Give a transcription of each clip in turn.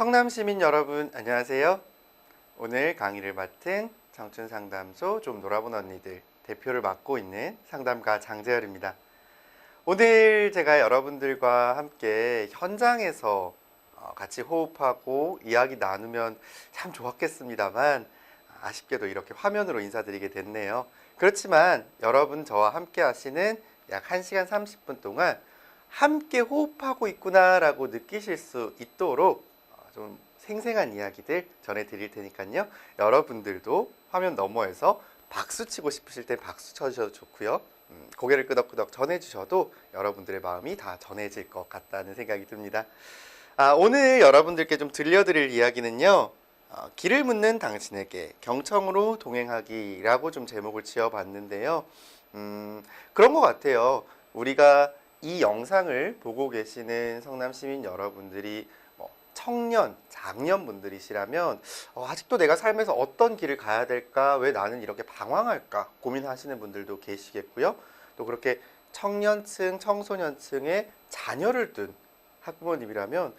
성남시민 여러분 안녕하세요. 오늘 강의를 맡은 청춘상담소 좀 놀아본 언니들 대표를 맡고 있는 상담가 장재열입니다. 오늘 제가 여러분들과 함께 현장에서 같이 호흡하고 이야기 나누면 참 좋았겠습니다만 아쉽게도 이렇게 화면으로 인사드리게 됐네요. 그렇지만 여러분 저와 함께 하시는 약 1시간 30분 동안 함께 호흡하고 있구나라고 느끼실 수 있도록 좀 생생한 이야기들 전해드릴 테니까요. 여러분들도 화면 너머에서 박수 치고 싶으실 땐 박수 쳐주셔도 좋고요. 고개를 끄덕끄덕 전해주셔도 여러분들의 마음이 다 전해질 것 같다는 생각이 듭니다. 오늘 여러분들께 좀 들려드릴 이야기는요. 길을 묻는 당신에게 경청으로 동행하기라고 좀 제목을 지어봤는데요. 그런 것 같아요. 우리가 이 영상을 보고 계시는 성남시민 여러분들이 청년, 장년분들이시라면 아직도 내가 삶에서 어떤 길을 가야 될까? 왜 나는 이렇게 방황할까? 고민하시는 분들도 계시겠고요. 또 그렇게 청년층, 청소년층의 자녀를 둔 학부모님이라면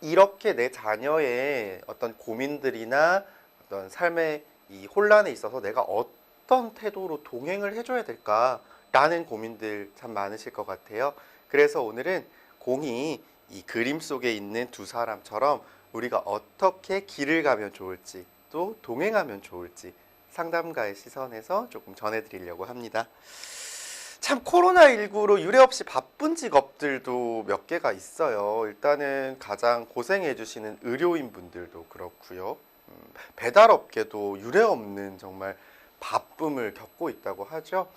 이렇게 내 자녀의 어떤 고민들이나 어떤 삶의 이 혼란에 있어서 내가 어떤 태도로 동행을 해줘야 될까라는 고민들 참 많으실 것 같아요. 그래서 오늘은 공이 이 그림 속에 있는 두 사람처럼 우리가 어떻게 길을 가면 좋을지 또 동행하면 좋을지 상담가의 시선에서 조금 전해드리려고 합니다. 참 코로나19로 유례없이 바쁜 직업들도 몇 개가 있어요. 일단은 가장 고생해 주시는 의료인 분들도 그렇고요. 배달업계도 유례없는 정말 바쁨을 겪고 있다고 하죠.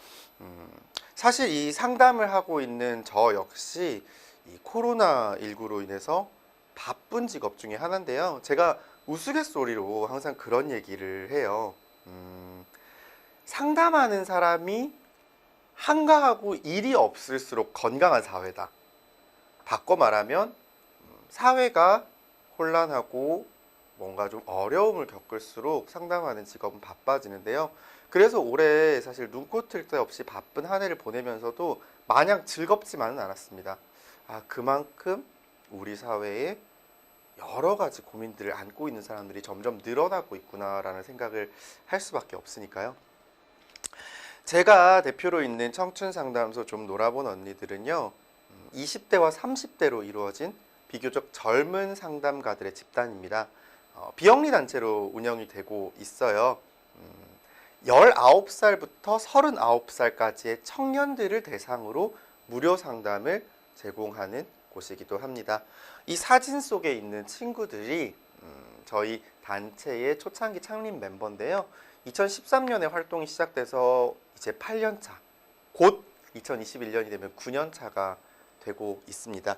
사실 이 상담을 하고 있는 저 역시 이 코로나19로 인해서 바쁜 직업 중에 하나인데요. 제가 우스갯소리로 항상 그런 얘기를 해요. 상담하는 사람이 한가하고 일이 없을수록 건강한 사회다. 바꿔 말하면 사회가 혼란하고 뭔가 좀 어려움을 겪을수록 상담하는 직업은 바빠지는데요. 그래서 올해 사실 눈코 틀 데 없이 바쁜 한 해를 보내면서도 마냥 즐겁지만은 않았습니다. 그만큼 우리 사회에 여러 가지 고민들을 안고 있는 사람들이 점점 늘어나고 있구나라는 생각을 할 수밖에 없으니까요. 제가 대표로 있는 청춘상담소 좀 놀아본 언니들은요. 20대와 30대로 이루어진 비교적 젊은 상담가들의 집단입니다. 비영리 단체로 운영이 되고 있어요. 19살부터 39살까지의 청년들을 대상으로 무료 상담을 제공하는 곳이기도 합니다. 이 사진 속에 있는 친구들이 저희 단체의 초창기 창립 멤버인데요. 2013년에 활동이 시작돼서 이제 8년 차, 곧 2021년이 되면 9년 차가 되고 있습니다.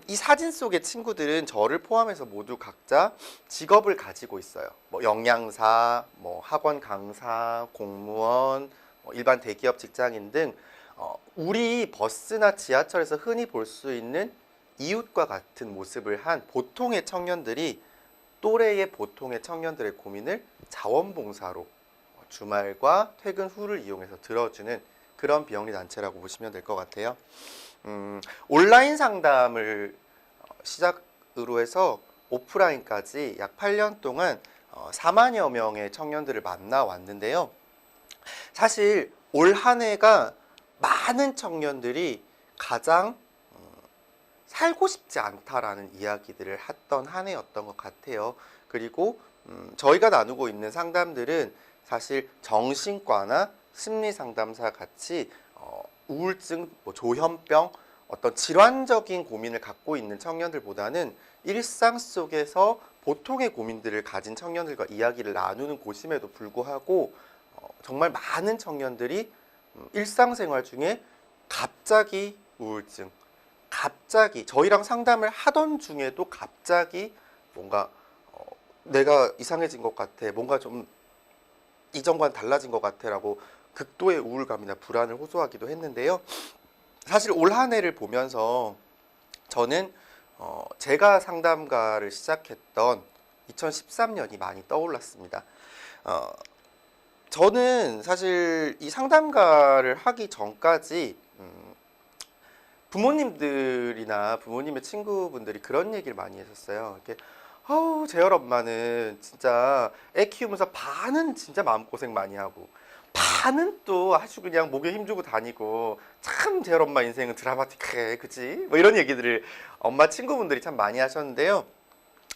이 사진 속의 친구들은 저를 포함해서 모두 각자 직업을 가지고 있어요. 영양사, 학원 강사, 공무원, 일반 대기업 직장인 등 우리 버스나 지하철에서 흔히 볼 수 있는 이웃과 같은 모습을 한 보통의 청년들이 또래의 보통의 청년들의 고민을 자원봉사로 주말과 퇴근 후를 이용해서 들어주는 그런 비영리 단체라고 보시면 될 것 같아요. 온라인 상담을 시작으로 해서 오프라인까지 약 8년 동안 4만여 명의 청년들을 만나왔는데요. 사실 올 한 해가 많은 청년들이 가장 살고 싶지 않다라는 이야기들을 했던 한 해였던 것 같아요. 그리고 저희가 나누고 있는 상담들은 사실 정신과나 심리상담사 같이 우울증, 조현병, 어떤 질환적인 고민을 갖고 있는 청년들보다는 일상 속에서 보통의 고민들을 가진 청년들과 이야기를 나누는 곳임에도 불구하고 정말 많은 청년들이 일상생활 중에 갑자기 우울증, 갑자기 저희랑 상담을 하던 중에도 갑자기 뭔가 내가 이상해진 것 같아, 뭔가 좀 이전과는 달라진 것 같아 라고 극도의 우울감이나 불안을 호소하기도 했는데요. 사실 올 한 해를 보면서 저는 제가 상담가를 시작했던 2013년이 많이 떠올랐습니다. 저는 사실 이 상담가를 하기 전까지 부모님들이나 부모님의 친구분들이 그런 얘기를 많이 했었어요. 이렇게 아우 재열 엄마는 진짜 애 키우면서 반은 진짜 마음고생 많이 하고 반은 또 아주 그냥 목에 힘주고 다니고 참 재열 엄마 인생은 드라마틱해 그치? 뭐 이런 얘기들을 엄마 친구분들이 참 많이 하셨는데요.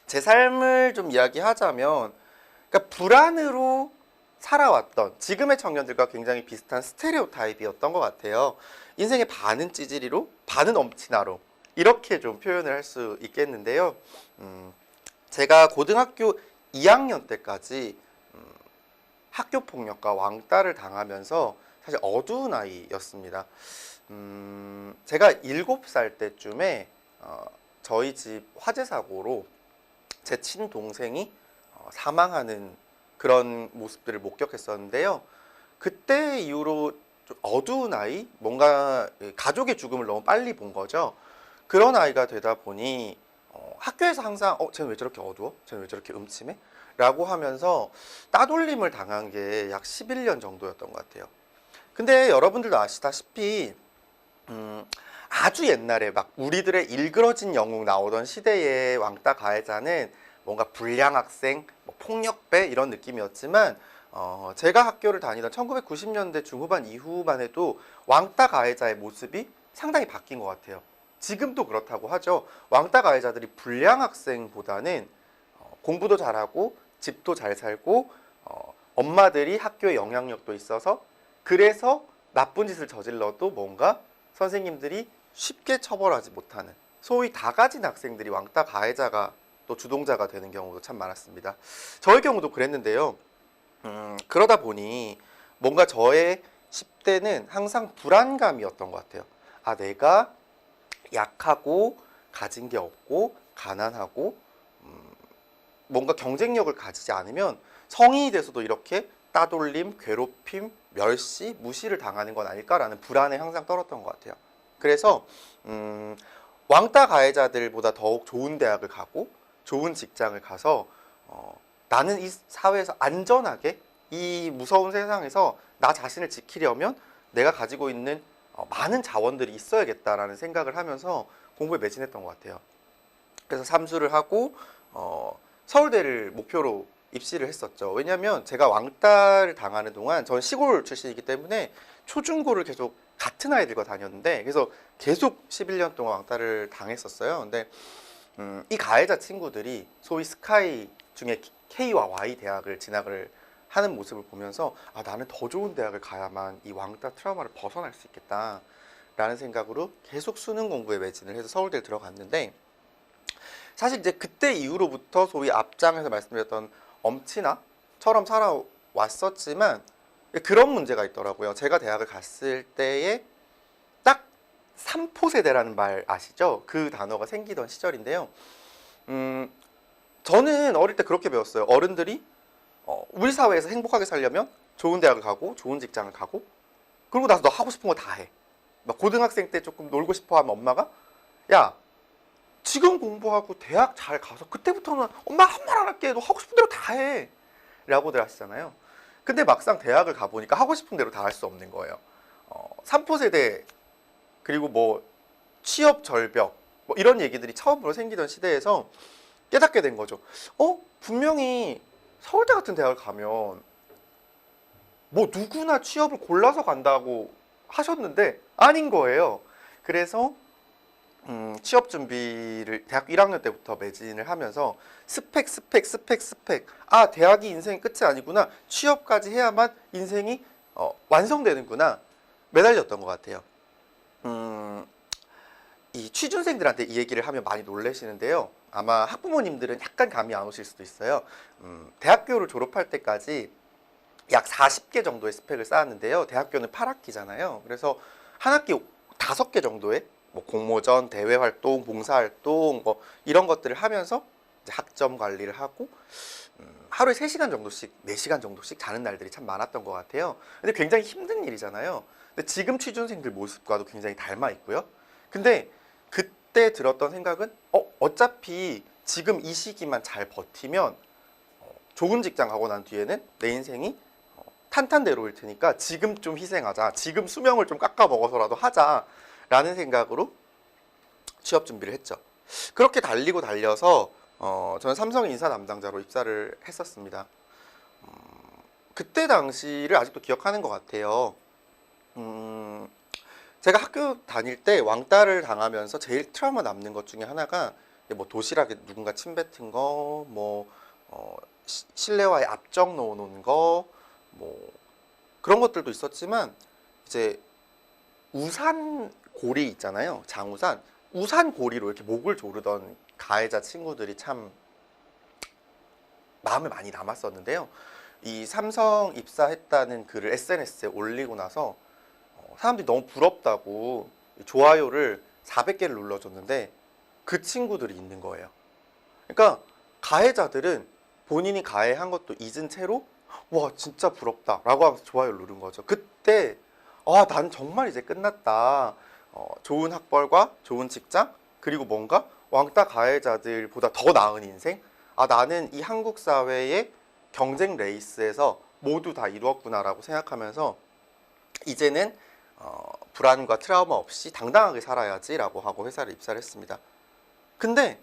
제 삶을 좀 이야기하자면 그러니까 불안으로 살아왔던 지금의 청년들과 굉장히 비슷한 스테레오 타입이었던 것 같아요. 인생의 반은 찌질이로 반은 엄친아로 이렇게 좀 표현을 할 수 있겠는데요. 제가 고등학교 2학년 때까지 학교 폭력과 왕따를 당하면서 사실 어두운 아이였습니다. 제가 7살 때쯤에 저희 집 화재 사고로 제 친동생이 사망하는 그런 모습들을 목격했었는데요. 그때 이후로 좀 어두운 아이, 뭔가 가족의 죽음을 너무 빨리 본 거죠. 그런 아이가 되다 보니 학교에서 항상 쟤는 왜 저렇게 어두워? 쟤는 왜 저렇게 음침해? 라고 하면서 따돌림을 당한 게 약 11년 정도였던 것 같아요. 근데 여러분들도 아시다시피 아주 옛날에 막 우리들의 일그러진 영웅 나오던 시대의 왕따 가해자는 뭔가 불량 학생, 뭐 폭력배 이런 느낌이었지만 제가 학교를 다니던 1990년대 중후반 이후만 해도 왕따 가해자의 모습이 상당히 바뀐 것 같아요. 지금도 그렇다고 하죠. 왕따 가해자들이 불량 학생보다는 공부도 잘하고 집도 잘 살고 엄마들이 학교에 영향력도 있어서 그래서 나쁜 짓을 저질러도 뭔가 선생님들이 쉽게 처벌하지 못하는 소위 다 가진 학생들이 왕따 가해자가 또 주동자가 되는 경우도 참 많았습니다. 저의 경우도 그랬는데요. 그러다 보니 뭔가 저의 10대는 항상 불안감이었던 것 같아요. 아, 내가 약하고 가진 게 없고 가난하고 뭔가 경쟁력을 가지지 않으면 성인이 돼서도 이렇게 따돌림, 괴롭힘, 멸시, 무시를 당하는 건 아닐까라는 불안에 항상 떨었던 것 같아요. 그래서 왕따 가해자들보다 더욱 좋은 대학을 가고 좋은 직장을 가서 나는 이 사회에서 안전하게 이 무서운 세상에서 나 자신을 지키려면 내가 가지고 있는 많은 자원들이 있어야겠다라는 생각을 하면서 공부에 매진했던 것 같아요. 그래서 삼수를 하고 서울대를 목표로 입시를 했었죠. 왜냐하면 제가 왕따를 당하는 동안 저는 시골 출신이기 때문에 초중고를 계속 같은 아이들과 다녔는데 그래서 계속 11년 동안 왕따를 당했었어요. 근데 이 가해자 친구들이 소위 스카이 중에 K와 Y 대학을 진학을 하는 모습을 보면서 아, 나는 더 좋은 대학을 가야만 이 왕따 트라우마를 벗어날 수 있겠다 라는 생각으로 계속 수능 공부에 매진을 해서 서울대를 들어갔는데 사실 이제 그때 이후로부터 소위 앞장에서 말씀드렸던 엄친아처럼 살아왔었지만 그런 문제가 있더라고요. 제가 대학을 갔을 때에 딱 삼포세대라는 말 아시죠? 그 단어가 생기던 시절인데요. 저는 어릴 때 그렇게 배웠어요. 어른들이 우리 사회에서 행복하게 살려면 좋은 대학을 가고 좋은 직장을 가고 그러고 나서 너 하고 싶은 거 다 해. 막 고등학생 때 조금 놀고 싶어 하면 엄마가 야 지금 공부하고 대학 잘 가서 그때부터는 엄마 한 말 안 할게. 너 하고 싶은 대로 다 해. 라고들 하시잖아요. 근데 막상 대학을 가보니까 하고 싶은 대로 다 할 수 없는 거예요. 삼포세대 그리고 뭐 취업 절벽 뭐 이런 얘기들이 처음으로 생기던 시대에서 깨닫게 된 거죠. 분명히 서울대 같은 대학을 가면 뭐 누구나 취업을 골라서 간다고 하셨는데 아닌 거예요. 그래서 취업 준비를 대학교 1학년 때부터 매진을 하면서 스펙 아 대학이 인생의 끝이 아니구나 취업까지 해야만 인생이 완성되는구나 매달렸던 것 같아요. 이 취준생들한테 이 얘기를 하면 많이 놀라시는데요. 아마 학부모님들은 약간 감이 안 오실 수도 있어요. 대학교를 졸업할 때까지 약 40개 정도의 스펙을 쌓았는데요. 대학교는 8학기잖아요. 그래서 한 학기 5개 정도의 뭐 공모전, 대외 활동, 봉사 활동 뭐 이런 것들을 하면서 이제 학점 관리를 하고 하루에 3시간 정도씩, 4시간 정도씩 자는 날들이 참 많았던 것 같아요. 근데 굉장히 힘든 일이잖아요. 근데 지금 취준생들 모습과도 굉장히 닮아 있고요. 근데 그때 들었던 생각은 어차피 지금 이 시기만 잘 버티면 좋은 직장 가고 난 뒤에는 내 인생이 탄탄대로일 테니까 지금 좀 희생하자. 지금 수명을 좀 깎아 먹어서라도 하자. 라는 생각으로 취업 준비를 했죠. 그렇게 달리고 달려서 저는 삼성 인사 담당자로 입사를 했었습니다. 그때 당시를 아직도 기억하는 것 같아요. 제가 학교 다닐 때 왕따를 당하면서 제일 트라우마 남는 것 중에 하나가 뭐 도시락에 누군가 침 뱉은 거, 뭐 실내화에 앞정 넣어놓은 거, 뭐 그런 것들도 있었지만 이제 우산 고리 있잖아요. 장우산. 우산 고리로 이렇게 목을 조르던 가해자 친구들이 참 마음에 많이 남았었는데요. 이 삼성 입사했다는 글을 SNS에 올리고 나서 사람들이 너무 부럽다고 좋아요를 400개를 눌러줬는데 그 친구들이 있는 거예요. 그러니까 가해자들은 본인이 가해한 것도 잊은 채로 와 진짜 부럽다 라고 하면서 좋아요를 누른 거죠. 그때 난 정말 이제 끝났다. 좋은 학벌과 좋은 직장 그리고 뭔가 왕따 가해자들보다 더 나은 인생. 나는 이 한국 사회의 경쟁 레이스에서 모두 다 이루었구나라고 생각하면서 이제는 불안과 트라우마 없이 당당하게 살아야지라고 하고 회사를 입사를 했습니다. 근데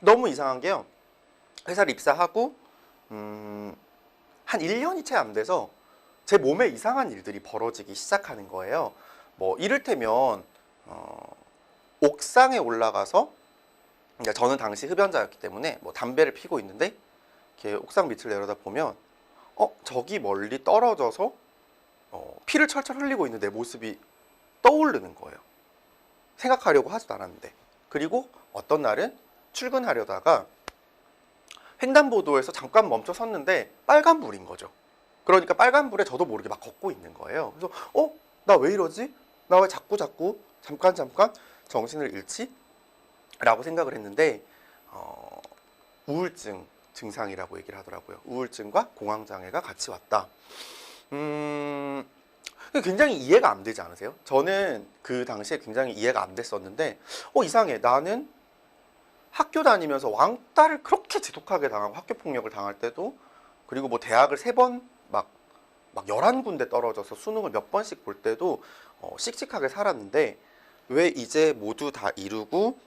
너무 이상한 게요. 회사를 입사하고 한 1년이 채 안 돼서 제 몸에 이상한 일들이 벌어지기 시작하는 거예요. 뭐 이를테면 옥상에 올라가서, 그러니까 저는 당시 흡연자였기 때문에 뭐 담배를 피고 있는데 이렇게 옥상 밑을 내려다 보면 저기 멀리 떨어져서 피를 철철 흘리고 있는 내 모습이 떠오르는 거예요. 생각하려고 하지도 않았는데. 그리고 어떤 날은 출근하려다가 횡단보도에서 잠깐 멈춰 섰는데 빨간불인 거죠. 그러니까 빨간불에 저도 모르게 막 걷고 있는 거예요. 그래서 나 왜 이러지? 나 왜 자꾸 잠깐 정신을 잃지? 라고 생각을 했는데 우울증 증상이라고 얘기를 하더라고요. 우울증과 공황장애가 같이 왔다. 굉장히 이해가 안 되지 않으세요? 저는 그 당시에 굉장히 이해가 안 됐었는데 이상해. 나는 학교 다니면서 왕따를 그렇게 지독하게 당하고 학교폭력을 당할 때도, 그리고 뭐 대학을 3번 막 11군데 떨어져서 수능을 몇 번씩 볼 때도 씩씩하게 살았는데 왜 이제 모두 다 이루고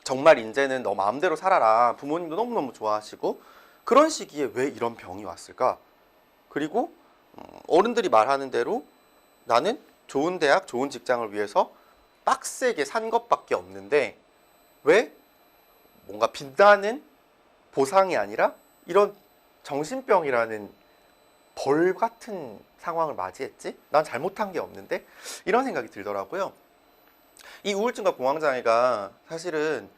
정말 이제는 너 마음대로 살아라, 부모님도 너무너무 좋아하시고 그런 시기에 왜 이런 병이 왔을까? 그리고 어른들이 말하는 대로 나는 좋은 대학, 좋은 직장을 위해서 빡세게 산 것밖에 없는데 왜 뭔가 빛나는 보상이 아니라 이런 정신병이라는 벌 같은 상황을 맞이했지? 난 잘못한 게 없는데? 이런 생각이 들더라고요. 이 우울증과 공황장애가 사실은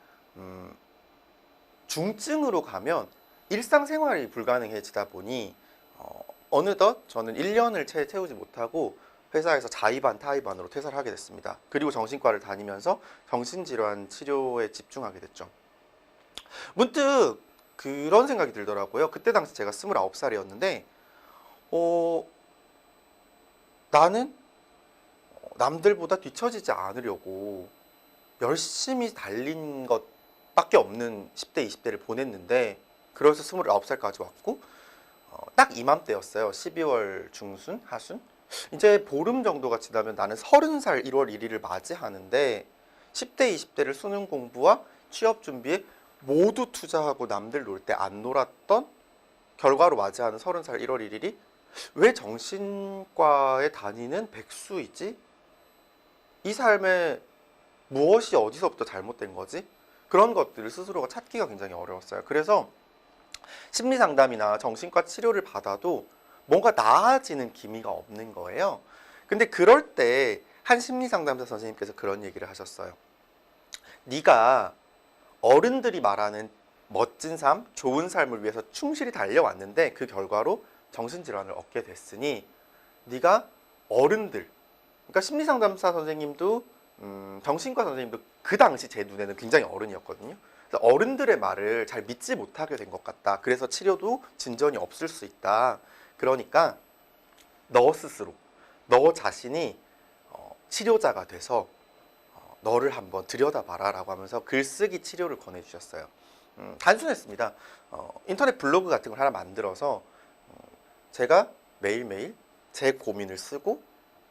중증으로 가면 일상생활이 불가능해지다 보니 어느덧 저는 1년을 채우지 못하고 회사에서 자의반 타의반으로 퇴사를 하게 됐습니다. 그리고 정신과를 다니면서 정신질환 치료에 집중하게 됐죠. 문득 그런 생각이 들더라고요. 그때 당시 제가 29살이었는데 나는 남들보다 뒤처지지 않으려고 열심히 달린 것밖에 없는 10대, 20대를 보냈는데 그래서 29살까지 왔고 딱 이맘때였어요. 12월 중순, 하순. 이제 보름 정도가 지나면 나는 30살 1월 1일을 맞이하는데 10대, 20대를 수능 공부와 취업 준비에 모두 투자하고 남들 놀 때 안 놀았던 결과로 맞이하는 30살 1월 1일이 왜 정신과에 다니는 백수이지? 이 삶에 무엇이 어디서부터 잘못된 거지? 그런 것들을 스스로가 찾기가 굉장히 어려웠어요. 그래서 심리 상담이나 정신과 치료를 받아도 뭔가 나아지는 기미가 없는 거예요. 근데 그럴 때 한 심리 상담사 선생님께서 그런 얘기를 하셨어요. 네가 어른들이 말하는 멋진 삶, 좋은 삶을 위해서 충실히 달려왔는데 그 결과로 정신질환을 얻게 됐으니 네가 어른들, 그러니까 심리상담사 선생님도 정신과 선생님도 그 당시 제 눈에는 굉장히 어른이었거든요. 그래서 어른들의 말을 잘 믿지 못하게 된 것 같다. 그래서 치료도 진전이 없을 수 있다. 그러니까 너 스스로, 너 자신이 치료자가 돼서 너를 한번 들여다봐라 라고 하면서 글쓰기 치료를 권해주셨어요. 단순했습니다. 인터넷 블로그 같은 걸 하나 만들어서 제가 매일매일 제 고민을 쓰고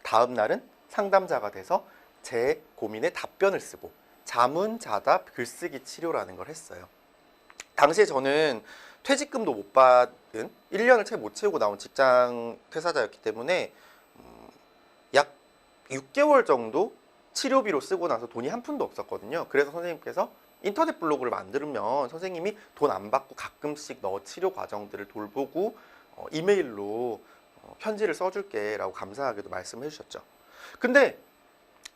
다음 날은 상담자가 돼서 제 고민에 답변을 쓰고 자문자답 글쓰기 치료라는 걸 했어요. 당시에 저는 퇴직금도 못 받은 1년을 채 못 채우고 나온 직장 퇴사자였기 때문에 약 6개월 정도 치료비로 쓰고 나서 돈이 한 푼도 없었거든요. 그래서 선생님께서 인터넷 블로그를 만들면 선생님이 돈 안 받고 가끔씩 너 치료 과정들을 돌보고 이메일로 편지를 써줄게 라고 감사하게도 말씀해 주셨죠. 근데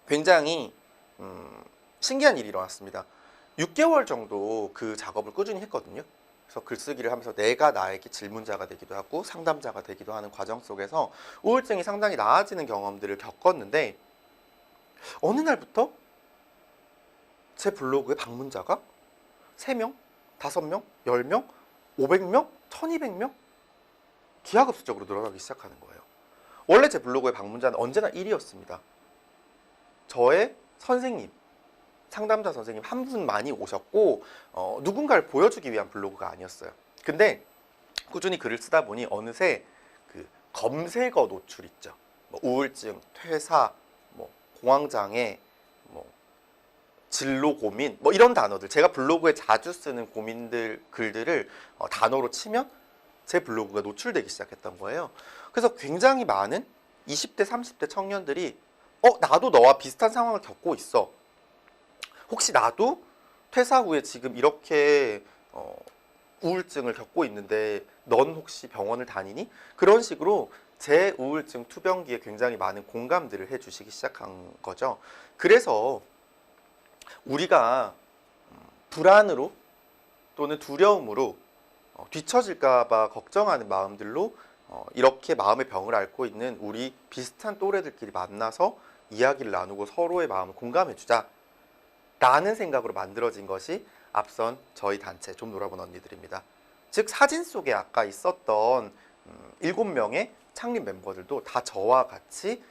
굉장히 신기한 일이 일어났습니다. 6개월 정도 그 작업을 꾸준히 했거든요. 그래서 글쓰기를 하면서 내가 나에게 질문자가 되기도 하고 상담자가 되기도 하는 과정 속에서 우울증이 상당히 나아지는 경험들을 겪었는데 어느 날부터 제 블로그에 방문자가 3명, 5명, 10명, 500명, 1200명 기하급수적으로 늘어나기 시작하는 거예요. 원래 제 블로그의 방문자는 언제나 1위였습니다. 저의 선생님, 상담자 선생님 한 분 많이 오셨고 누군가를 보여주기 위한 블로그가 아니었어요. 근데 꾸준히 글을 쓰다 보니 어느새 그 검색어 노출 있죠. 뭐 우울증, 퇴사, 뭐 공황장애, 뭐 진로 고민, 뭐 이런 단어들 제가 블로그에 자주 쓰는 고민들 글들을 단어로 치면 제 블로그가 노출되기 시작했던 거예요. 그래서 굉장히 많은 20대, 30대 청년들이 나도 너와 비슷한 상황을 겪고 있어. 혹시 나도 퇴사 후에 지금 이렇게 우울증을 겪고 있는데 넌 혹시 병원을 다니니? 그런 식으로 제 우울증 투병기에 굉장히 많은 공감들을 해주시기 시작한 거죠. 그래서 우리가 불안으로 또는 두려움으로 뒤처질까봐 걱정하는 마음들로 이렇게 마음의 병을 앓고 있는 우리 비슷한 또래들끼리 만나서 이야기를 나누고 서로의 마음을 공감해주자 라는 생각으로 만들어진 것이 앞선 저희 단체 좀 놀아본 언니들입니다. 즉 사진 속에 아까 있었던 7명의 창립 멤버들도 다 저와 같이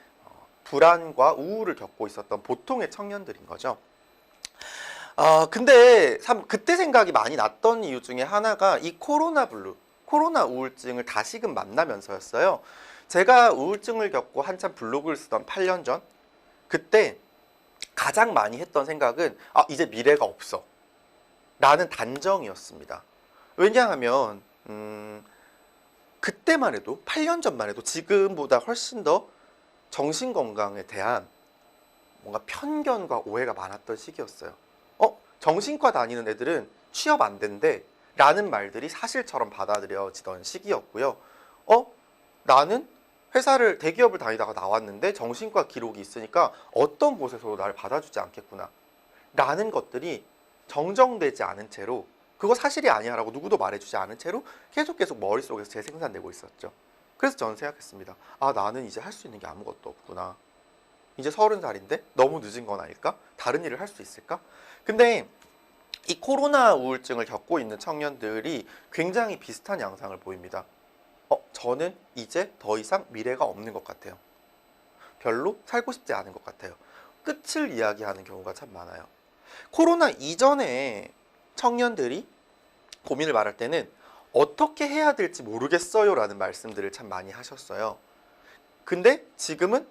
불안과 우울을 겪고 있었던 보통의 청년들인 거죠. 근데 참 그때 생각이 많이 났던 이유 중에 하나가 이 코로나 블루, 코로나 우울증을 다시금 만나면서였어요. 제가 우울증을 겪고 한참 블로그를 쓰던 8년 전, 그때 가장 많이 했던 생각은 이제 미래가 없어 라는 단정이었습니다. 왜냐하면 그때만 해도 8년 전만 해도 지금보다 훨씬 더 정신건강에 대한 뭔가 편견과 오해가 많았던 시기였어요. 정신과 다니는 애들은 취업 안 된대 라는 말들이 사실처럼 받아들여지던 시기였고요. 나는 회사를 대기업을 다니다가 나왔는데 정신과 기록이 있으니까 어떤 곳에서도 나를 받아주지 않겠구나 라는 것들이 정정되지 않은 채로 그거 사실이 아니야 라고 누구도 말해주지 않은 채로 계속 머릿속에서 재생산되고 있었죠. 그래서 저는 생각했습니다. 나는 이제 할 수 있는 게 아무것도 없구나. 이제 30살인데 너무 늦은 건 아닐까? 다른 일을 할 수 있을까? 근데 이 코로나 우울증을 겪고 있는 청년들이 굉장히 비슷한 양상을 보입니다. 저는 이제 더 이상 미래가 없는 것 같아요. 별로 살고 싶지 않은 것 같아요. 끝을 이야기하는 경우가 참 많아요. 코로나 이전에 청년들이 고민을 말할 때는 어떻게 해야 될지 모르겠어요 라는 말씀들을 참 많이 하셨어요. 근데 지금은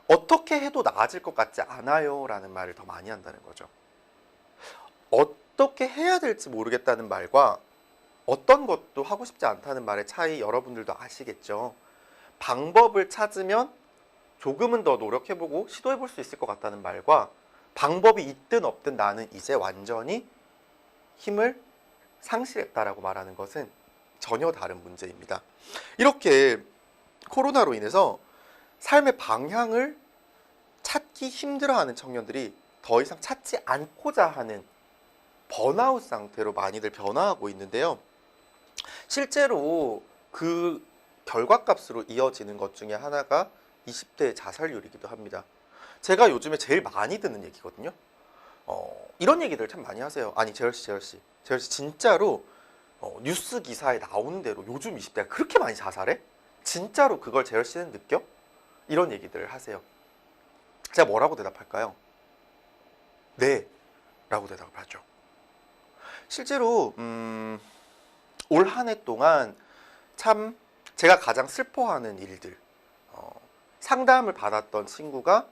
어떻게 해도 나아질 것 같지 않아요 라는 말을 더 많이 한다는 거죠. 어떻게 해야 될지 모르겠다는 말과 어떤 것도 하고 싶지 않다는 말의 차이 여러분들도 아시겠죠. 방법을 찾으면 조금은 더 노력해보고 시도해볼 수 있을 것 같다는 말과 방법이 있든 없든 나는 이제 완전히 힘을 상실했다라고 말하는 것은 전혀 다른 문제입니다. 이렇게 코로나로 인해서 삶의 방향을 찾기 힘들어하는 청년들이 더 이상 찾지 않고자 하는 번아웃 상태로 많이들 변화하고 있는데요. 실제로 그 결과값으로 이어지는 것 중에 하나가 20대 자살률이기도 합니다. 제가 요즘에 제일 많이 듣는 얘기거든요. 이런 얘기들 참 많이 하세요. 아니 재열씨 진짜로 뉴스 기사에 나오는 대로 요즘 20대가 그렇게 많이 자살해? 진짜로 그걸 재열씨는 느껴? 이런 얘기들을 하세요. 제가 뭐라고 대답할까요? 네 라고 대답을 하죠. 실제로 올 한 해 동안 참 제가 가장 슬퍼하는 일들, 상담을 받았던 친구가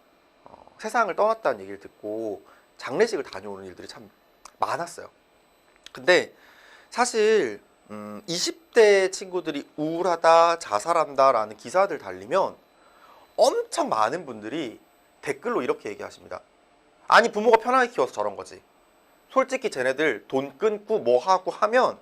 세상을 떠났다는 얘기를 듣고 장례식을 다녀오는 일들이 참 많았어요. 근데 사실 20대 친구들이 우울하다, 자살한다 라는 기사들 달리면 엄청 많은 분들이 댓글로 이렇게 얘기하십니다. 아니, 부모가 편하게 키워서 저런 거지. 솔직히 쟤네들 돈 끊고 뭐 하고 하면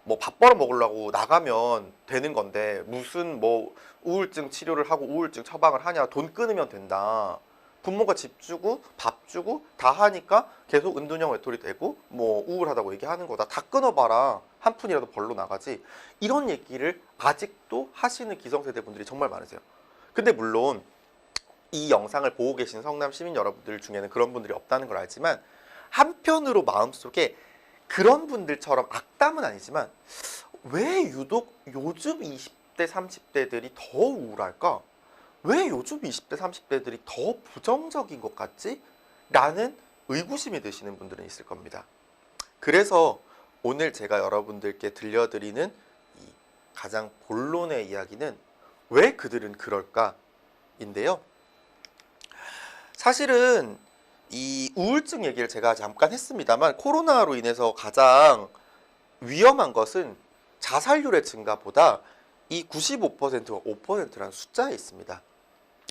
뭐 밥 벌어 먹으려고 나가면 되는 건데 무슨 뭐 우울증 치료를 하고 우울증 처방을 하냐. 돈 끊으면 된다. 부모가 집 주고 밥 주고 다 하니까 계속 은둔형 외톨이 되고 뭐 우울하다고 얘기하는 거다. 다 끊어봐라. 한 푼이라도 벌러 나가지. 이런 얘기를 아직도 하시는 기성세대 분들이 정말 많으세요. 근데 물론 이 영상을 보고 계신 성남 시민 여러분들 중에는 그런 분들이 없다는 걸 알지만 한편으로 마음속에 그런 분들처럼 악담은 아니지만 왜 유독 요즘 20대 30대들이 더 우울할까? 왜 요즘 20대 30대들이 더 부정적인 것 같지? 라는 의구심이 드시는 분들은 있을 겁니다. 그래서 오늘 제가 여러분들께 들려드리는 이 가장 본론의 이야기는 왜 그들은 그럴까? 인데요. 사실은 이 우울증 얘기를 제가 잠깐 했습니다만 코로나로 인해서 가장 위험한 것은 자살률의 증가보다 이 95%와 5%라는 숫자에 있습니다.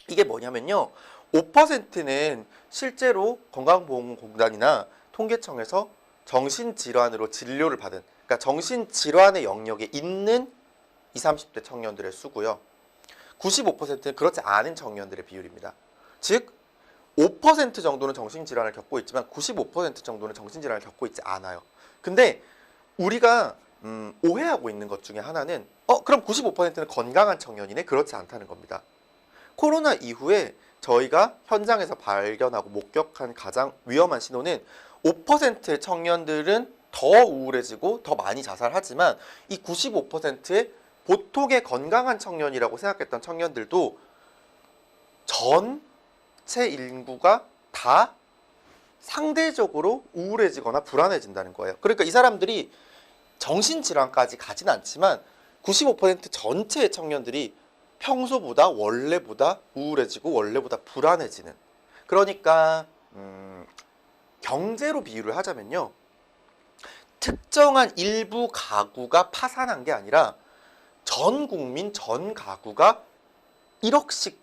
이게 뭐냐면요. 5%는 실제로 건강보험공단이나 통계청에서 정신질환으로 진료를 받은, 그러니까 정신질환의 영역에 있는 20, 30대 청년들의 수고요. 95%는 그렇지 않은 청년들의 비율입니다. 즉 5% 정도는 정신질환을 겪고 있지만 95% 정도는 정신질환을 겪고 있지 않아요. 근데 우리가 오해하고 있는 것 중에 하나는 그럼 95%는 건강한 청년이네? 그렇지 않다는 겁니다. 코로나 이후에 저희가 현장에서 발견하고 목격한 가장 위험한 신호는 5%의 청년들은 더 우울해지고 더 많이 자살하지만 이 95%의 보통의 건강한 청년이라고 생각했던 청년들도 전체 인구가 다 상대적으로 우울해지거나 불안해진다는 거예요. 그러니까 이 사람들이 정신질환까지 가진 않지만 95% 전체의 청년들이 평소보다 원래보다 우울해지고 원래보다 불안해지는, 그러니까 경제로 비유를 하자면요, 특정한 일부 가구가 파산한 게 아니라 전 국민 전 가구가 1억씩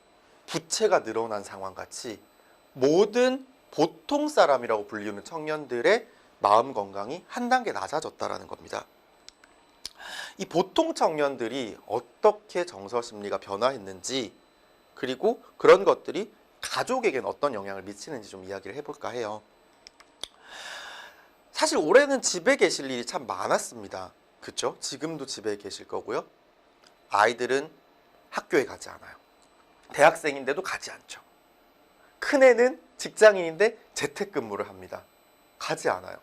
부채가 늘어난 상황 같이 모든 보통 사람이라고 불리는 청년들의 마음 건강이 한 단계 낮아졌다라는 겁니다. 이 보통 청년들이 어떻게 정서 심리가 변화했는지, 그리고 그런 것들이 가족에겐 어떤 영향을 미치는지 좀 이야기를 해볼까 해요. 사실 올해는 집에 계실 일이 참 많았습니다. 그쵸? 지금도 집에 계실 거고요. 아이들은 학교에 가지 않아요. 대학생인데도 가지 않죠. 큰애는 직장인인데 재택근무를 합니다. 가지 않아요.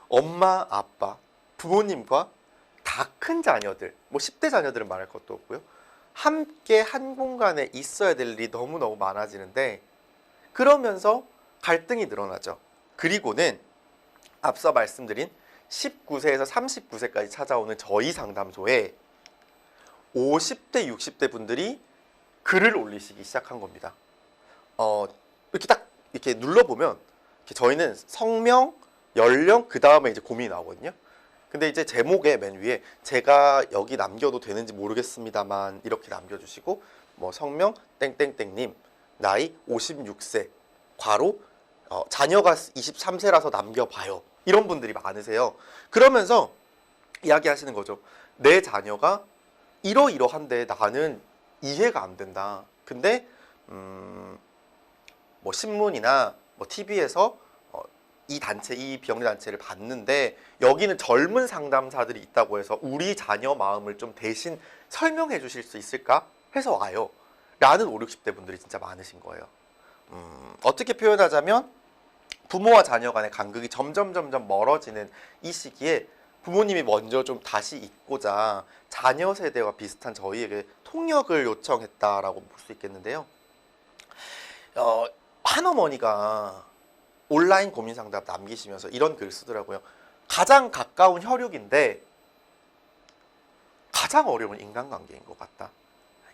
엄마, 아빠, 부모님과 다 큰 자녀들, 뭐 10대 자녀들은 말할 것도 없고요. 함께 한 공간에 있어야 될 일이 너무너무 많아지는데 그러면서 갈등이 늘어나죠. 그리고는 앞서 말씀드린 19세에서 39세까지 찾아오는 저희 상담소에 50대, 60대 분들이 글을 올리시기 시작한 겁니다. 이렇게 딱 이렇게 눌러보면 이렇게 저희는 성명, 연령, 그 다음에 이제 고민이 나오거든요. 근데 이제 제목에 맨 위에 제가 여기 남겨도 되는지 모르겠습니다만 이렇게 남겨주시고, 뭐 성명 땡땡땡님, 나이 56세, 괄호 자녀가 23세라서 남겨봐요. 이런 분들이 많으세요. 그러면서 이야기하시는 거죠. 내 자녀가 이러이러한데 나는 이해가 안 된다. 근데 뭐 신문이나 뭐 TV에서 이 단체, 이 비영리 단체를 봤는데 여기는 젊은 상담사들이 있다고 해서 우리 자녀 마음을 좀 대신 설명해 주실 수 있을까 해서 와요 라는 5, 60대 분들이 진짜 많으신 거예요. 어떻게 표현하자면 부모와 자녀 간의 간극이 점점 멀어지는 이 시기에 부모님이 먼저 좀 다시 있고자 자녀 세대와 비슷한 저희에게 통역을 요청했다라고 볼 수 있겠는데요. 한 어머니가 온라인 고민 상담 남기시면서 이런 글을 쓰더라고요. 가장 가까운 혈육인데 가장 어려운 인간관계인 것 같다.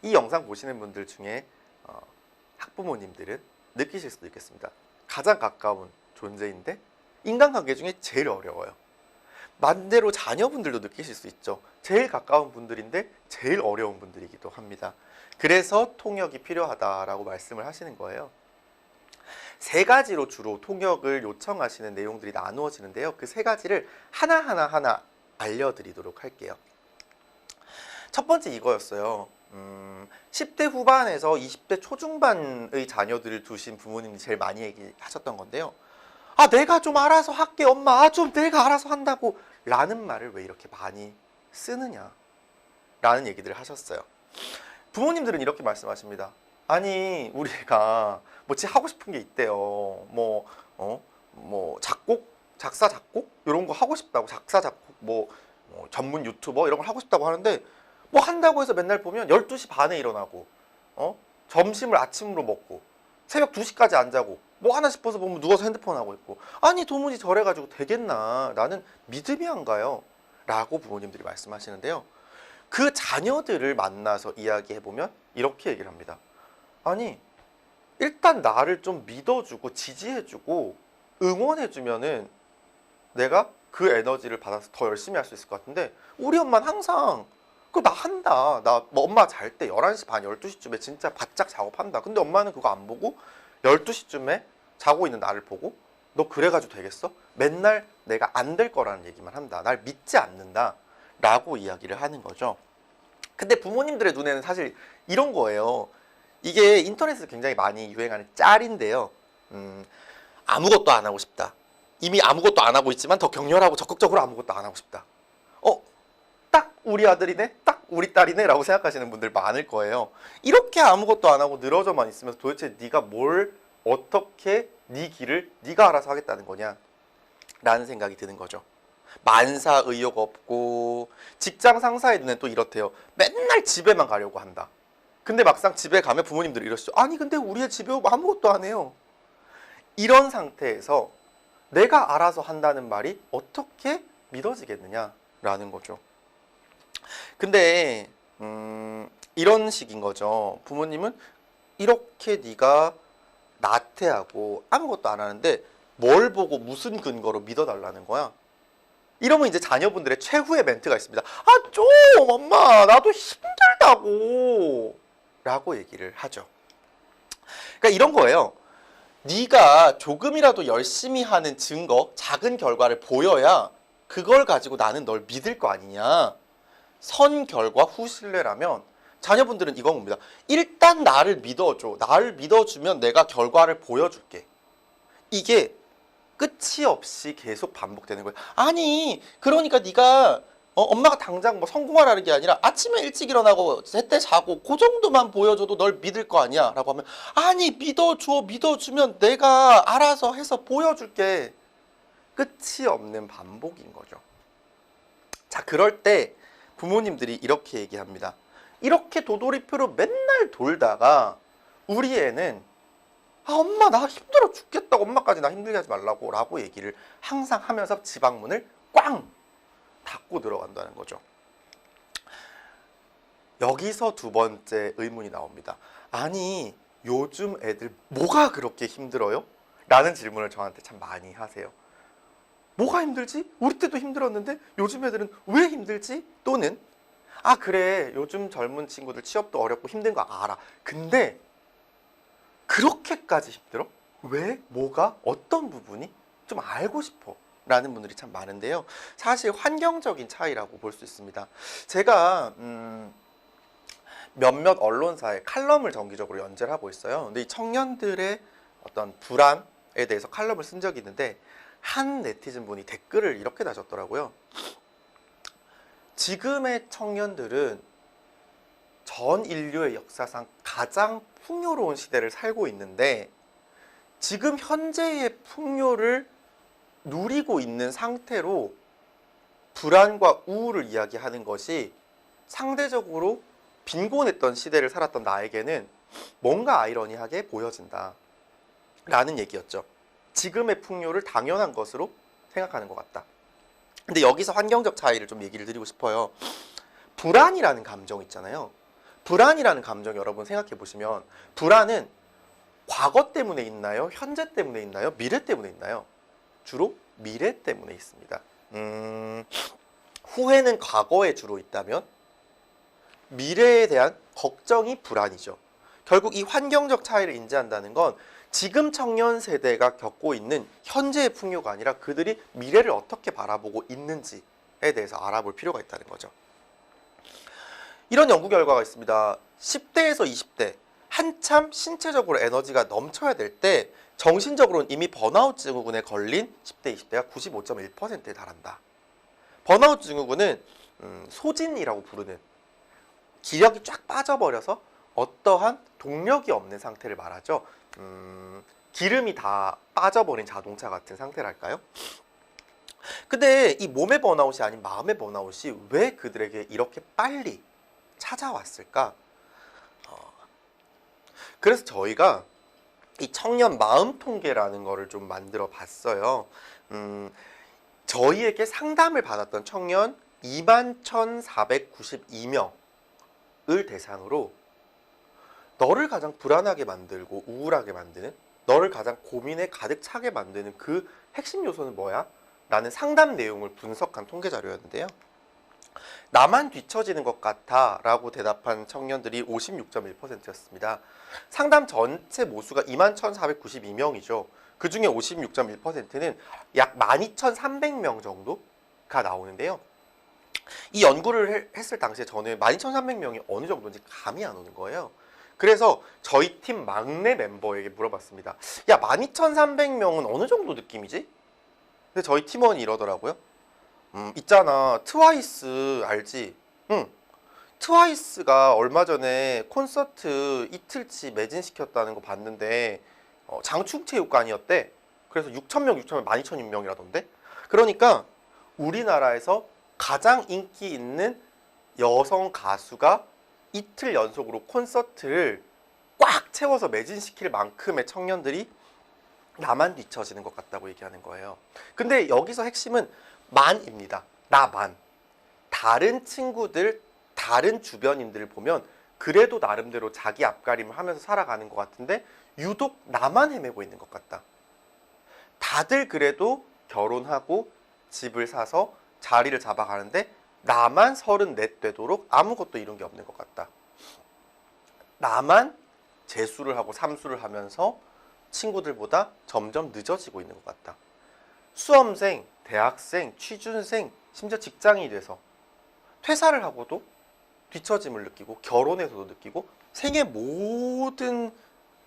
이 영상 보시는 분들 중에 학부모님들은 느끼실 수도 있겠습니다. 가장 가까운 존재인데 인간관계 중에 제일 어려워요. 반대로 자녀분들도 느끼실 수 있죠. 제일 가까운 분들인데 제일 어려운 분들이기도 합니다. 그래서 통역이 필요하다라고 말씀을 하시는 거예요. 세 가지로 주로 통역을 요청하시는 내용들이 나누어지는데요. 그 세 가지를 하나 알려드리도록 할게요. 첫 번째 이거였어요. 10대 후반에서 20대 초중반의 자녀들을 두신 부모님이 제일 많이 얘기하셨던 건데요. 아, 내가 좀 알아서 할게, 엄마. 아, 좀 내가 알아서 한다고. 라는 말을 왜 이렇게 많이 쓰느냐. 라는 얘기들을 하셨어요. 부모님들은 이렇게 말씀하십니다. 아니, 우리 애가 뭐 지 하고 싶은 게 있대요. 뭐 작곡? 작사, 작곡? 이런 거 하고 싶다고. 작사, 작곡, 뭐 전문 유튜버 이런 걸 하고 싶다고 하는데 뭐 한다고 해서 맨날 보면 12시 반에 일어나고 점심을 아침으로 먹고 새벽 2시까지 안 자고 뭐 하나 싶어서 보면 누워서 핸드폰 하고 있고 아니 도무지 저래가지고 되겠나 나는 믿음이 안 가요 라고 부모님들이 말씀하시는데요. 그 자녀들을 만나서 이야기해보면 이렇게 얘기를 합니다. 아니 일단 나를 좀 믿어주고 지지해주고 응원해주면은 내가 그 에너지를 받아서 더 열심히 할 수 있을 것 같은데 우리 엄마는 항상 그거 나 한다. 나 뭐 엄마 잘 때 11시 반, 12시쯤에 진짜 바짝 작업한다. 근데 엄마는 그거 안 보고 12시쯤에 자고 있는 나를 보고 너 그래가지고 되겠어? 맨날 내가 안 될 거라는 얘기만 한다. 날 믿지 않는다. 라고 이야기를 하는 거죠. 근데 부모님들의 눈에는 사실 이런 거예요. 이게 인터넷에서 굉장히 많이 유행하는 짤인데요. 아무것도 안 하고 싶다. 이미 아무것도 안 하고 있지만 더 격렬하고 적극적으로 아무것도 안 하고 싶다. 딱 우리 아들이네? 딱 우리 딸이네? 라고 생각하시는 분들 많을 거예요. 이렇게 아무것도 안 하고 늘어져만 있으면서 도대체 네가 뭘 어떻게 네 길을 네가 알아서 하겠다는 거냐? 라는 생각이 드는 거죠. 만사 의욕 없고 직장 상사의 눈에 또 이렇대요. 맨날 집에만 가려고 한다. 근데 막상 집에 가면 부모님들이 이러시죠. 아니 근데 우리 애 집에 오면 아무것도 안 해요. 이런 상태에서 내가 알아서 한다는 말이 어떻게 믿어지겠느냐라는 거죠. 근데 이런 식인 거죠. 부모님은 이렇게 네가 나태하고 아무것도 안 하는데 뭘 보고 무슨 근거로 믿어달라는 거야? 이러면 이제 자녀분들의 최후의 멘트가 있습니다. 아, 좀 엄마 나도 힘들다고 라고 얘기를 하죠. 그러니까 이런 거예요. 네가 조금이라도 열심히 하는 증거, 작은 결과를 보여야 그걸 가지고 나는 널 믿을 거 아니냐. 선 결과 후 신뢰라면 자녀분들은 이건 겁니다. 일단 나를 믿어줘. 나를 믿어주면 내가 결과를 보여줄게. 이게 끝이 없이 계속 반복되는 거예요. 아니 그러니까 네가 엄마가 당장 뭐 성공하라는 게 아니라 아침에 일찍 일어나고 제때 자고 그 정도만 보여줘도 널 믿을 거 아니야 라고 하면 아니 믿어줘. 믿어주면 내가 알아서 해서 보여줄게. 끝이 없는 반복인 거죠. 자, 그럴 때 부모님들이 이렇게 얘기합니다. 이렇게 도돌이표로 맨날 돌다가 우리 애는 아 엄마 나 힘들어 죽겠다고 엄마까지 나 힘들게 하지 말라고 라고 얘기를 항상 하면서 지방문을 꽝 닫고 들어간다는 거죠. 여기서 두 번째 의문이 나옵니다. 아니 요즘 애들 뭐가 그렇게 힘들어요? 라는 질문을 저한테 참 많이 하세요. 뭐가 힘들지? 우리 때도 힘들었는데 요즘 애들은 왜 힘들지? 또는 아 그래 요즘 젊은 친구들 취업도 어렵고 힘든 거 알아. 근데 그렇게까지 힘들어? 왜? 뭐가? 어떤 부분이? 좀 알고 싶어 라는 분들이 참 많은데요. 사실 환경적인 차이라고 볼 수 있습니다. 제가 몇몇 언론사에 칼럼을 정기적으로 연재를 하고 있어요. 근데 이 청년들의 어떤 불안에 대해서 칼럼을 쓴 적이 있는데 한 네티즌 분이 댓글을 이렇게 다셨더라고요. 지금의 청년들은 전 인류의 역사상 가장 풍요로운 시대를 살고 있는데 지금 현재의 풍요를 누리고 있는 상태로 불안과 우울을 이야기하는 것이 상대적으로 빈곤했던 시대를 살았던 나에게는 뭔가 아이러니하게 보여진다 라는 얘기였죠. 지금의 풍요를 당연한 것으로 생각하는 것 같다. 근데 여기서 환경적 차이를 좀 얘기를 드리고 싶어요. 불안이라는 감정 있잖아요. 불안이라는 감정 여러분 생각해 보시면 불안은 과거 때문에 있나요? 현재 때문에 있나요? 미래 때문에 있나요? 주로 미래 때문에 있습니다. 후회는 과거에 주로 있다면 미래에 대한 걱정이 불안이죠. 결국 이 환경적 차이를 인지한다는 건 지금 청년 세대가 겪고 있는 현재의 풍요가 아니라 그들이 미래를 어떻게 바라보고 있는지에 대해서 알아볼 필요가 있다는 거죠. 이런 연구 결과가 있습니다. 10대에서 20대 한참 신체적으로 에너지가 넘쳐야 될 때 정신적으로는 이미 번아웃 증후군에 걸린 10대, 20대가 95.1%에 달한다. 번아웃 증후군은 소진이라고 부르는 기력이 쫙 빠져버려서 어떠한 동력이 없는 상태를 말하죠. 기름이 다 빠져버린 자동차 같은 상태랄까요? 근데 이 몸의 번아웃이 아닌 마음의 번아웃이 왜 그들에게 이렇게 빨리 찾아왔을까? 그래서 저희가 이 청년 마음 통계라는 거를 좀 만들어 봤어요. 저희에게 상담을 받았던 청년 21,492명을 대상으로 너를 가장 불안하게 만들고 우울하게 만드는, 너를 가장 고민에 가득 차게 만드는 그 핵심 요소는 뭐야? 라는 상담 내용을 분석한 통계 자료였는데요. 나만 뒤처지는 것 같아 라고 대답한 청년들이 56.1%였습니다. 상담 전체 모수가 21,492명이죠. 그 중에 56.1%는 약 12,300명 정도가 나오는데요. 이 연구를 했을 당시에 저는 12,300명이 어느 정도인지 감이 안 오는 거예요. 그래서 저희 팀 막내 멤버에게 물어봤습니다. 야, 12,300명은 어느 정도 느낌이지? 근데 저희 팀원이 이러더라고요. 있잖아, 트와이스 알지? 응. 트와이스가 얼마 전에 콘서트 이틀치 매진시켰다는 거 봤는데 장충체육관이었대. 그래서 6,000명, 12,000명이라던데. 그러니까 우리나라에서 가장 인기 있는 여성 가수가 이틀 연속으로 콘서트를 꽉 채워서 매진시킬 만큼의 청년들이 나만 뒤처지는 것 같다고 얘기하는 거예요. 근데 여기서 핵심은 만입니다. 나만. 다른 친구들, 다른 주변인들을 보면 그래도 나름대로 자기 앞가림을 하면서 살아가는 것 같은데 유독 나만 헤매고 있는 것 같다. 다들 그래도 결혼하고 집을 사서 자리를 잡아가는데 나만 34 되도록 아무것도 이룬 게 없는 것 같다. 나만 재수를 하고 삼수를 하면서 친구들보다 점점 늦어지고 있는 것 같다. 수험생, 대학생, 취준생, 심지어 직장인이 돼서 퇴사를 하고도 뒤처짐을 느끼고 결혼해서도 느끼고 생애 모든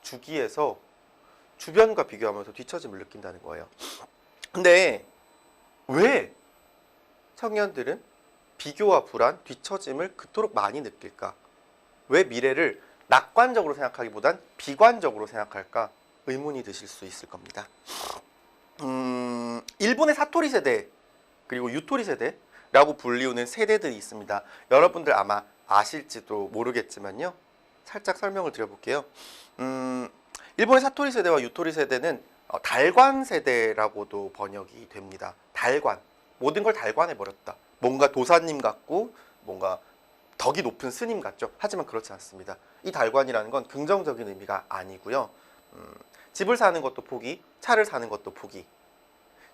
주기에서 주변과 비교하면서 뒤처짐을 느낀다는 거예요. 근데 왜 청년들은 비교와 불안, 뒤처짐을 그토록 많이 느낄까? 왜 미래를 낙관적으로 생각하기보단 비관적으로 생각할까? 의문이 드실 수 있을 겁니다. 일본의 사토리 세대 그리고 유토리 세대라고 불리우는 세대들이 있습니다. 여러분들 아마 아실지도 모르겠지만요. 살짝 설명을 드려볼게요. 일본의 사토리 세대와 유토리 세대는 달관 세대라고도 번역이 됩니다. 달관. 모든 걸 달관해버렸다. 뭔가 도사님 같고 뭔가 덕이 높은 스님 같죠. 하지만 그렇지 않습니다. 이 달관이라는 건 긍정적인 의미가 아니고요. 집을 사는 것도 포기, 차를 사는 것도 포기,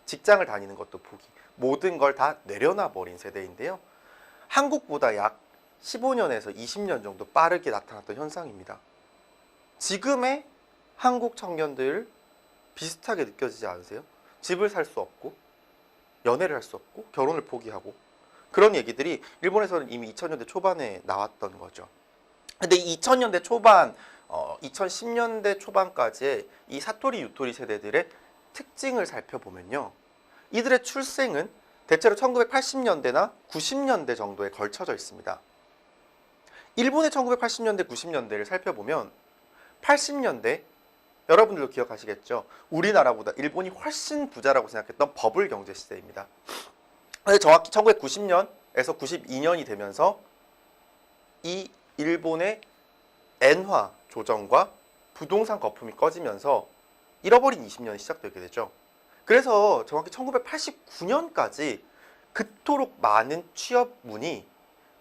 직장을 다니는 것도 포기, 모든 걸 다 내려놔 버린 세대인데요. 한국보다 약 15년에서 20년 정도 빠르게 나타났던 현상입니다. 지금의 한국 청년들 비슷하게 느껴지지 않으세요? 집을 살 수 없고 연애를 할 수 없고 결혼을 포기하고 그런 얘기들이 일본에서는 이미 2000년대 초반에 나왔던 거죠. 근데 2000년대 초반, 2010년대 초반까지의 이 사토리 유토리 세대들의 특징을 살펴보면요. 이들의 출생은 대체로 1980년대나 90년대 정도에 걸쳐져 있습니다. 일본의 1980년대, 90년대를 살펴보면 80년대, 여러분들도 기억하시겠죠? 우리나라보다 일본이 훨씬 부자라고 생각했던 버블 경제 시대입니다. 정확히 1990년에서 92년이 되면서 이 일본의 엔화 조정과 부동산 거품이 꺼지면서 잃어버린 20년이 시작되게 되죠. 그래서 정확히 1989년까지 그토록 많은 취업문이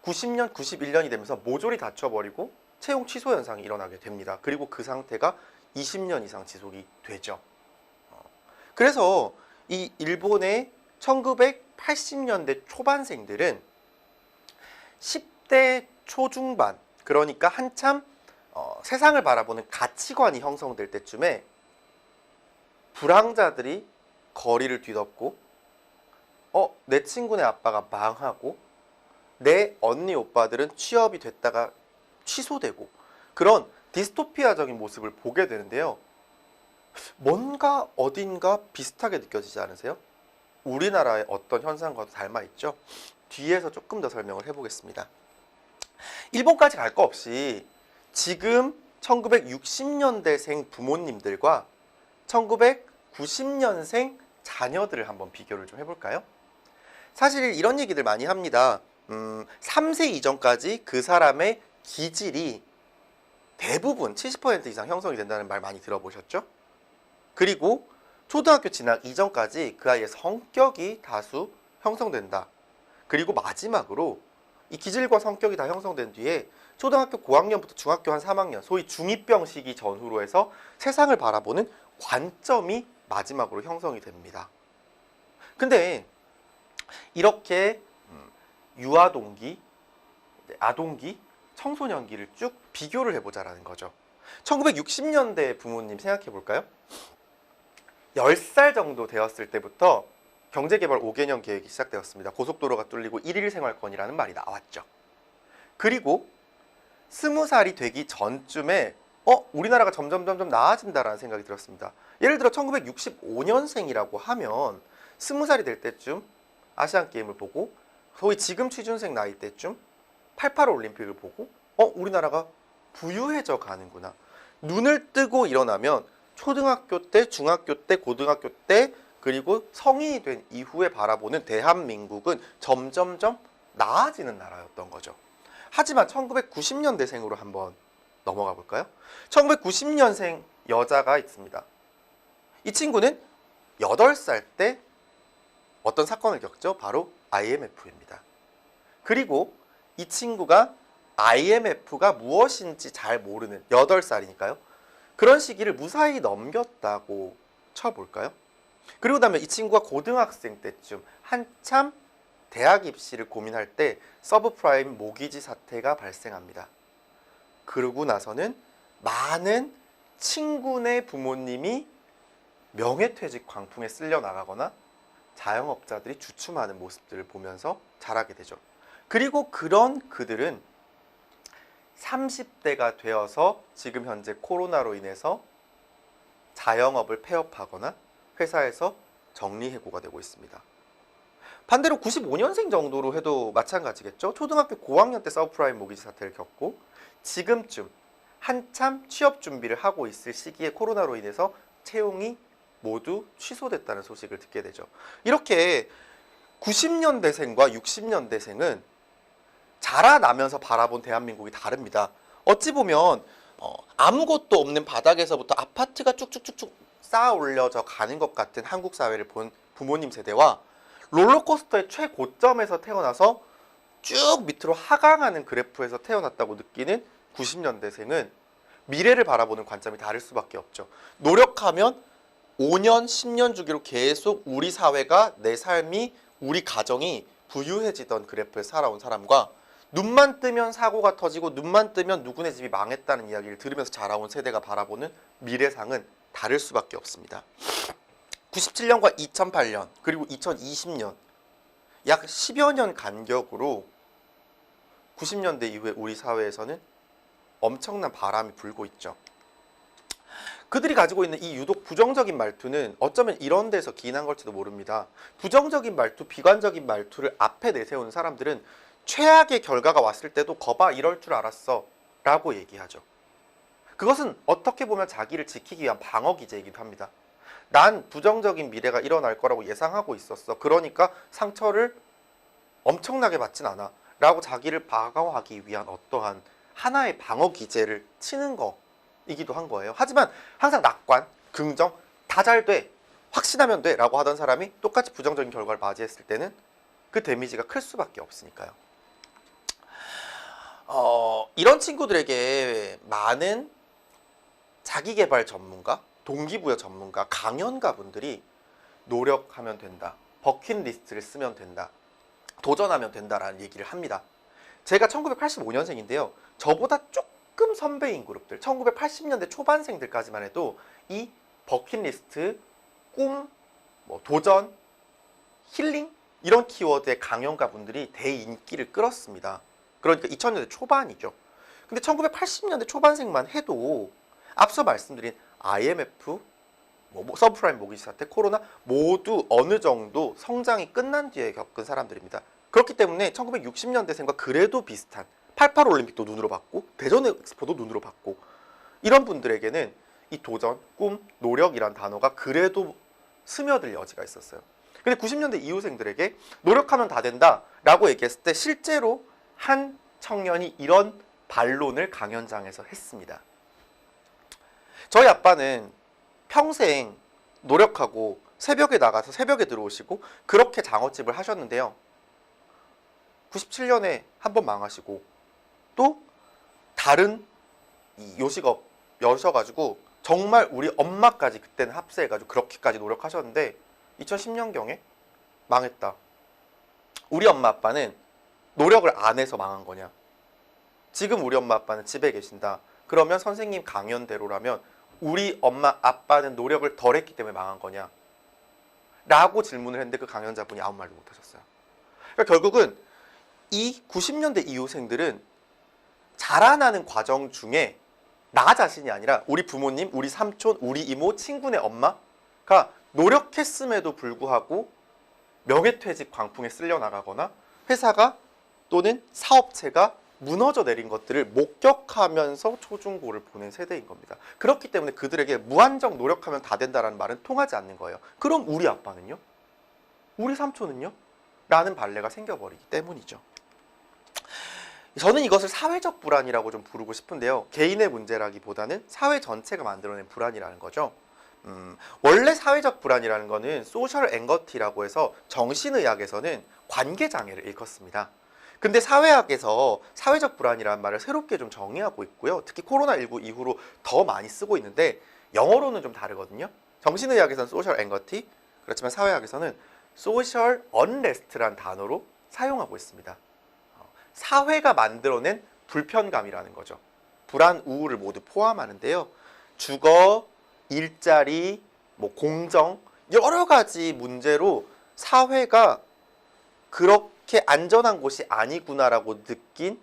90년, 91년이 되면서 모조리 닫혀버리고 채용 취소 현상이 일어나게 됩니다. 그리고 그 상태가 20년 이상 지속이 되죠. 그래서 이 일본의 1980년대 초반생들은 10대 초중반, 그러니까 한참 세상을 바라보는 가치관이 형성될 때쯤에 불황자들이 거리를 뒤덮고 내 친구네 아빠가 망하고 내 언니 오빠들은 취업이 됐다가 취소되고 그런 디스토피아적인 모습을 보게 되는데요. 뭔가 어딘가 비슷하게 느껴지지 않으세요? 우리나라의 어떤 현상과도 닮아 있죠? 뒤에서 조금 더 설명을 해보겠습니다. 일본까지 갈 거 없이 지금 1960년대생 부모님들과 1990년생 자녀들을 한번 비교를 좀 해볼까요? 사실 이런 얘기들 많이 합니다. 3세 이전까지 그 사람의 기질이 대부분 70% 이상 형성이 된다는 말 많이 들어보셨죠? 그리고 초등학교 진학 이전까지 그 아이의 성격이 다수 형성된다. 그리고 마지막으로 이 기질과 성격이 다 형성된 뒤에 초등학교 고학년부터 중학교 한 3학년, 소위 중2병 시기 전후로 해서 세상을 바라보는 관점이 마지막으로 형성이 됩니다. 근데 이렇게 유아동기, 아동기, 청소년기를 쭉 비교를 해보자라는 거죠. 1960년대 부모님 생각해 볼까요? 10살 정도 되었을 때부터 경제개발 5개년 계획이 시작되었습니다. 고속도로가 뚫리고 1일 생활권이라는 말이 나왔죠. 그리고 20살이 되기 전쯤에 우리나라가 점점 나아진다라는 생각이 들었습니다. 예를 들어 1965년생이라고 하면 20살이 될 때쯤 아시안게임을 보고 소위 지금 취준생 나이 때쯤 88 올림픽을 보고 우리나라가 부유해져 가는구나. 눈을 뜨고 일어나면 초등학교 때, 중학교 때, 고등학교 때 그리고 성인이 된 이후에 바라보는 대한민국은 점점점 나아지는 나라였던 거죠. 하지만 1990년대생으로 한번 넘어가 볼까요? 1990년생 여자가 있습니다. 이 친구는 8살 때 어떤 사건을 겪죠? 바로 IMF입니다. 그리고 이 친구가 IMF가 무엇인지 잘 모르는 8살이니까요. 그런 시기를 무사히 넘겼다고 쳐볼까요? 그리고 나면 이 친구가 고등학생 때쯤 한참 대학 입시를 고민할 때 서브프라임 모기지 사태가 발생합니다. 그러고 나서는 많은 친구네 부모님이 명예퇴직 광풍에 쓸려 나가거나 자영업자들이 주춤하는 모습들을 보면서 자라게 되죠. 그리고 그런 그들은 30대가 되어서 지금 현재 코로나로 인해서 자영업을 폐업하거나 회사에서 정리해고가 되고 있습니다. 반대로 95년생 정도로 해도 마찬가지겠죠. 초등학교 고학년 때 서브프라임 모기지 사태를 겪고 지금쯤 한참 취업 준비를 하고 있을 시기에 코로나로 인해서 채용이 모두 취소됐다는 소식을 듣게 되죠. 이렇게 90년대생과 60년대생은 자라나면서 바라본 대한민국이 다릅니다. 어찌 보면 아무것도 없는 바닥에서부터 아파트가 쭉쭉쭉쭉 쌓아 올려져 가는 것 같은 한국 사회를 본 부모님 세대와 롤러코스터의 최고점에서 태어나서 쭉 밑으로 하강하는 그래프에서 태어났다고 느끼는 90년대생은 미래를 바라보는 관점이 다를 수밖에 없죠. 노력하면 5년, 10년 주기로 계속 우리 사회가, 내 삶이, 우리 가정이 부유해지던 그래프에 살아온 사람과 눈만 뜨면 사고가 터지고 눈만 뜨면 누구네 집이 망했다는 이야기를 들으면서 자라온 세대가 바라보는 미래상은 다를 수밖에 없습니다. 97년과 2008년 그리고 2020년 약 10여 년 간격으로 90년대 이후에 우리 사회에서는 엄청난 바람이 불고 있죠. 그들이 가지고 있는 이 유독 부정적인 말투는 어쩌면 이런 데서 기인한 걸지도 모릅니다. 부정적인 말투, 비관적인 말투를 앞에 내세우는 사람들은 최악의 결과가 왔을 때도 거봐 이럴 줄 알았어 라고 얘기하죠. 그것은 어떻게 보면 자기를 지키기 위한 방어 기제이기도 합니다. 난 부정적인 미래가 일어날 거라고 예상하고 있었어. 그러니까 상처를 엄청나게 받진 않아 라고 자기를 방어하기 위한 어떠한 하나의 방어 기제를 치는 거이기도 한 거예요. 하지만 항상 낙관, 긍정, 다 잘 돼, 확신하면 돼 라고 하던 사람이 똑같이 부정적인 결과를 맞이했을 때는 그 데미지가 클 수밖에 없으니까요. 이런 친구들에게 많은 자기계발 전문가, 동기부여 전문가, 강연가 분들이 노력하면 된다, 버킷리스트를 쓰면 된다, 도전하면 된다라는 얘기를 합니다. 제가 1985년생인데요. 저보다 조금 선배인 그룹들, 1980년대 초반생들까지만 해도 이 버킷리스트, 꿈, 뭐 도전, 힐링 이런 키워드의 강연가 분들이 대인기를 끌었습니다. 그러니까 2000년대 초반이죠. 근데 1980년대 초반생만 해도 앞서 말씀드린 IMF, 서브프라임 모기지 사태, 코로나 모두 어느 정도 성장이 끝난 뒤에 겪은 사람들입니다. 그렇기 때문에 1960년대생과 그래도 비슷한 88 올림픽도 눈으로 봤고 대전 엑스포도 눈으로 봤고 이런 분들에게는 이 도전, 꿈, 노력이란 단어가 그래도 스며들 여지가 있었어요. 근데 90년대 이후생들에게 노력하면 다 된다 라고 얘기했을 때 실제로 한 청년이 이런 반론을 강연장에서 했습니다. 저희 아빠는 평생 노력하고 새벽에 나가서 새벽에 들어오시고 그렇게 장어집을 하셨는데요. 97년에 한 번 망하시고 또 다른 이 요식업 여셔가지고 정말 우리 엄마까지 그때는 합세해가지고 그렇게까지 노력하셨는데 2010년경에 망했다. 우리 엄마 아빠는 노력을 안 해서 망한 거냐? 지금 우리 엄마 아빠는 집에 계신다. 그러면 선생님 강연대로라면 우리 엄마 아빠는 노력을 덜 했기 때문에 망한 거냐? 라고 질문을 했는데 그 강연자분이 아무 말도 못 하셨어요. 그러니까 결국은 이 90년대 이후생들은 자라나는 과정 중에 나 자신이 아니라 우리 부모님, 우리 삼촌, 우리 이모, 친구네 엄마가 노력했음에도 불구하고 명예퇴직 광풍에 쓸려 나가거나 회사가 또는 사업체가 무너져 내린 것들을 목격하면서 초중고를 보낸 세대인 겁니다. 그렇기 때문에 그들에게 무한정 노력하면 다 된다라는 말은 통하지 않는 거예요. 그럼 우리 아빠는요? 우리 삼촌은요? 라는 발레가 생겨버리기 때문이죠. 저는 이것을 사회적 불안이라고 좀 부르고 싶은데요. 개인의 문제라기보다는 사회 전체가 만들어낸 불안이라는 거죠. 원래 사회적 불안이라는 거는 소셜 앵거티라고 해서 정신의학에서는 관계장애를 일컫습니다. 근데 사회학에서 사회적 불안이라는 말을 새롭게 좀 정의하고 있고요. 특히 코로나19 이후로 더 많이 쓰고 있는데 영어로는 좀 다르거든요. 정신의학에서는 소셜 앵거티, 그렇지만 사회학에서는 소셜 언레스트란 단어로 사용하고 있습니다. 사회가 만들어낸 불편감이라는 거죠. 불안, 우울을 모두 포함하는데요. 주거, 일자리, 공정 여러 가지 문제로 사회가 그렇게 안전한 곳이 아니구나라고 느낀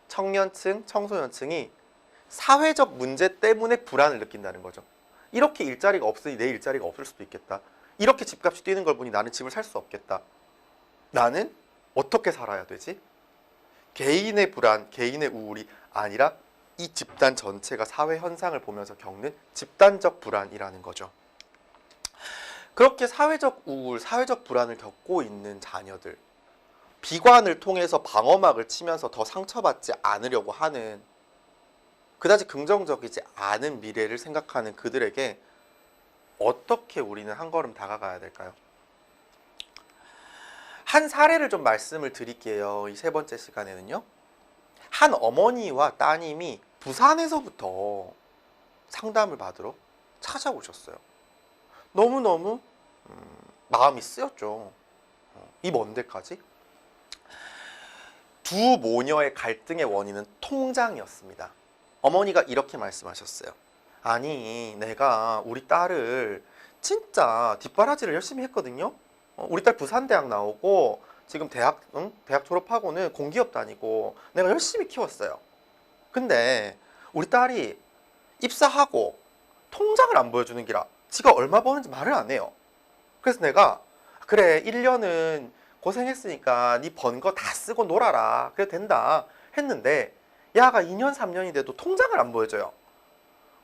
청년층, 청소년층이 사회적 문제 때문에 불안을 느낀다는 거죠. 이렇게 일자리가 없으니 내 일자리가 없을 수도 있겠다. 이렇게 집값이 뛰는 걸 보니 나는 집을 살 수 없겠다. 나는 어떻게 살아야 되지? 개인의 불안, 개인의 우울이 아니라 이 집단 전체가 사회 현상을 보면서 겪는 집단적 불안이라는 거죠. 그렇게 사회적 우울, 사회적 불안을 겪고 있는 자녀들, 비관을 통해서 방어막을 치면서 더 상처받지 않으려고 하는, 그다지 긍정적이지 않은 미래를 생각하는 그들에게 어떻게 우리는 한 걸음 다가가야 될까요? 한 사례를 좀 말씀을 드릴게요. 이 세 번째 시간에는요. 한 어머니와 따님이 부산에서부터 상담을 받으러 찾아오셨어요. 너무너무 마음이 쓰였죠. 이 먼 데까지. 두 모녀의 갈등의 원인은 통장이었습니다. 어머니가 이렇게 말씀하셨어요. 아니, 내가 우리 딸을 진짜 뒷바라지를 열심히 했거든요. 우리 딸 부산대학 나오고 지금 대학 졸업하고는 공기업 다니고 내가 열심히 키웠어요. 근데 우리 딸이 입사하고 통장을 안 보여주는 기라 지가 얼마 버는지 말을 안 해요. 그래서 내가 그래 1년은 고생했으니까 네 번 거 다 쓰고 놀아라. 그래도 된다 했는데 야가 2년 3년이 돼도 통장을 안 보여줘요.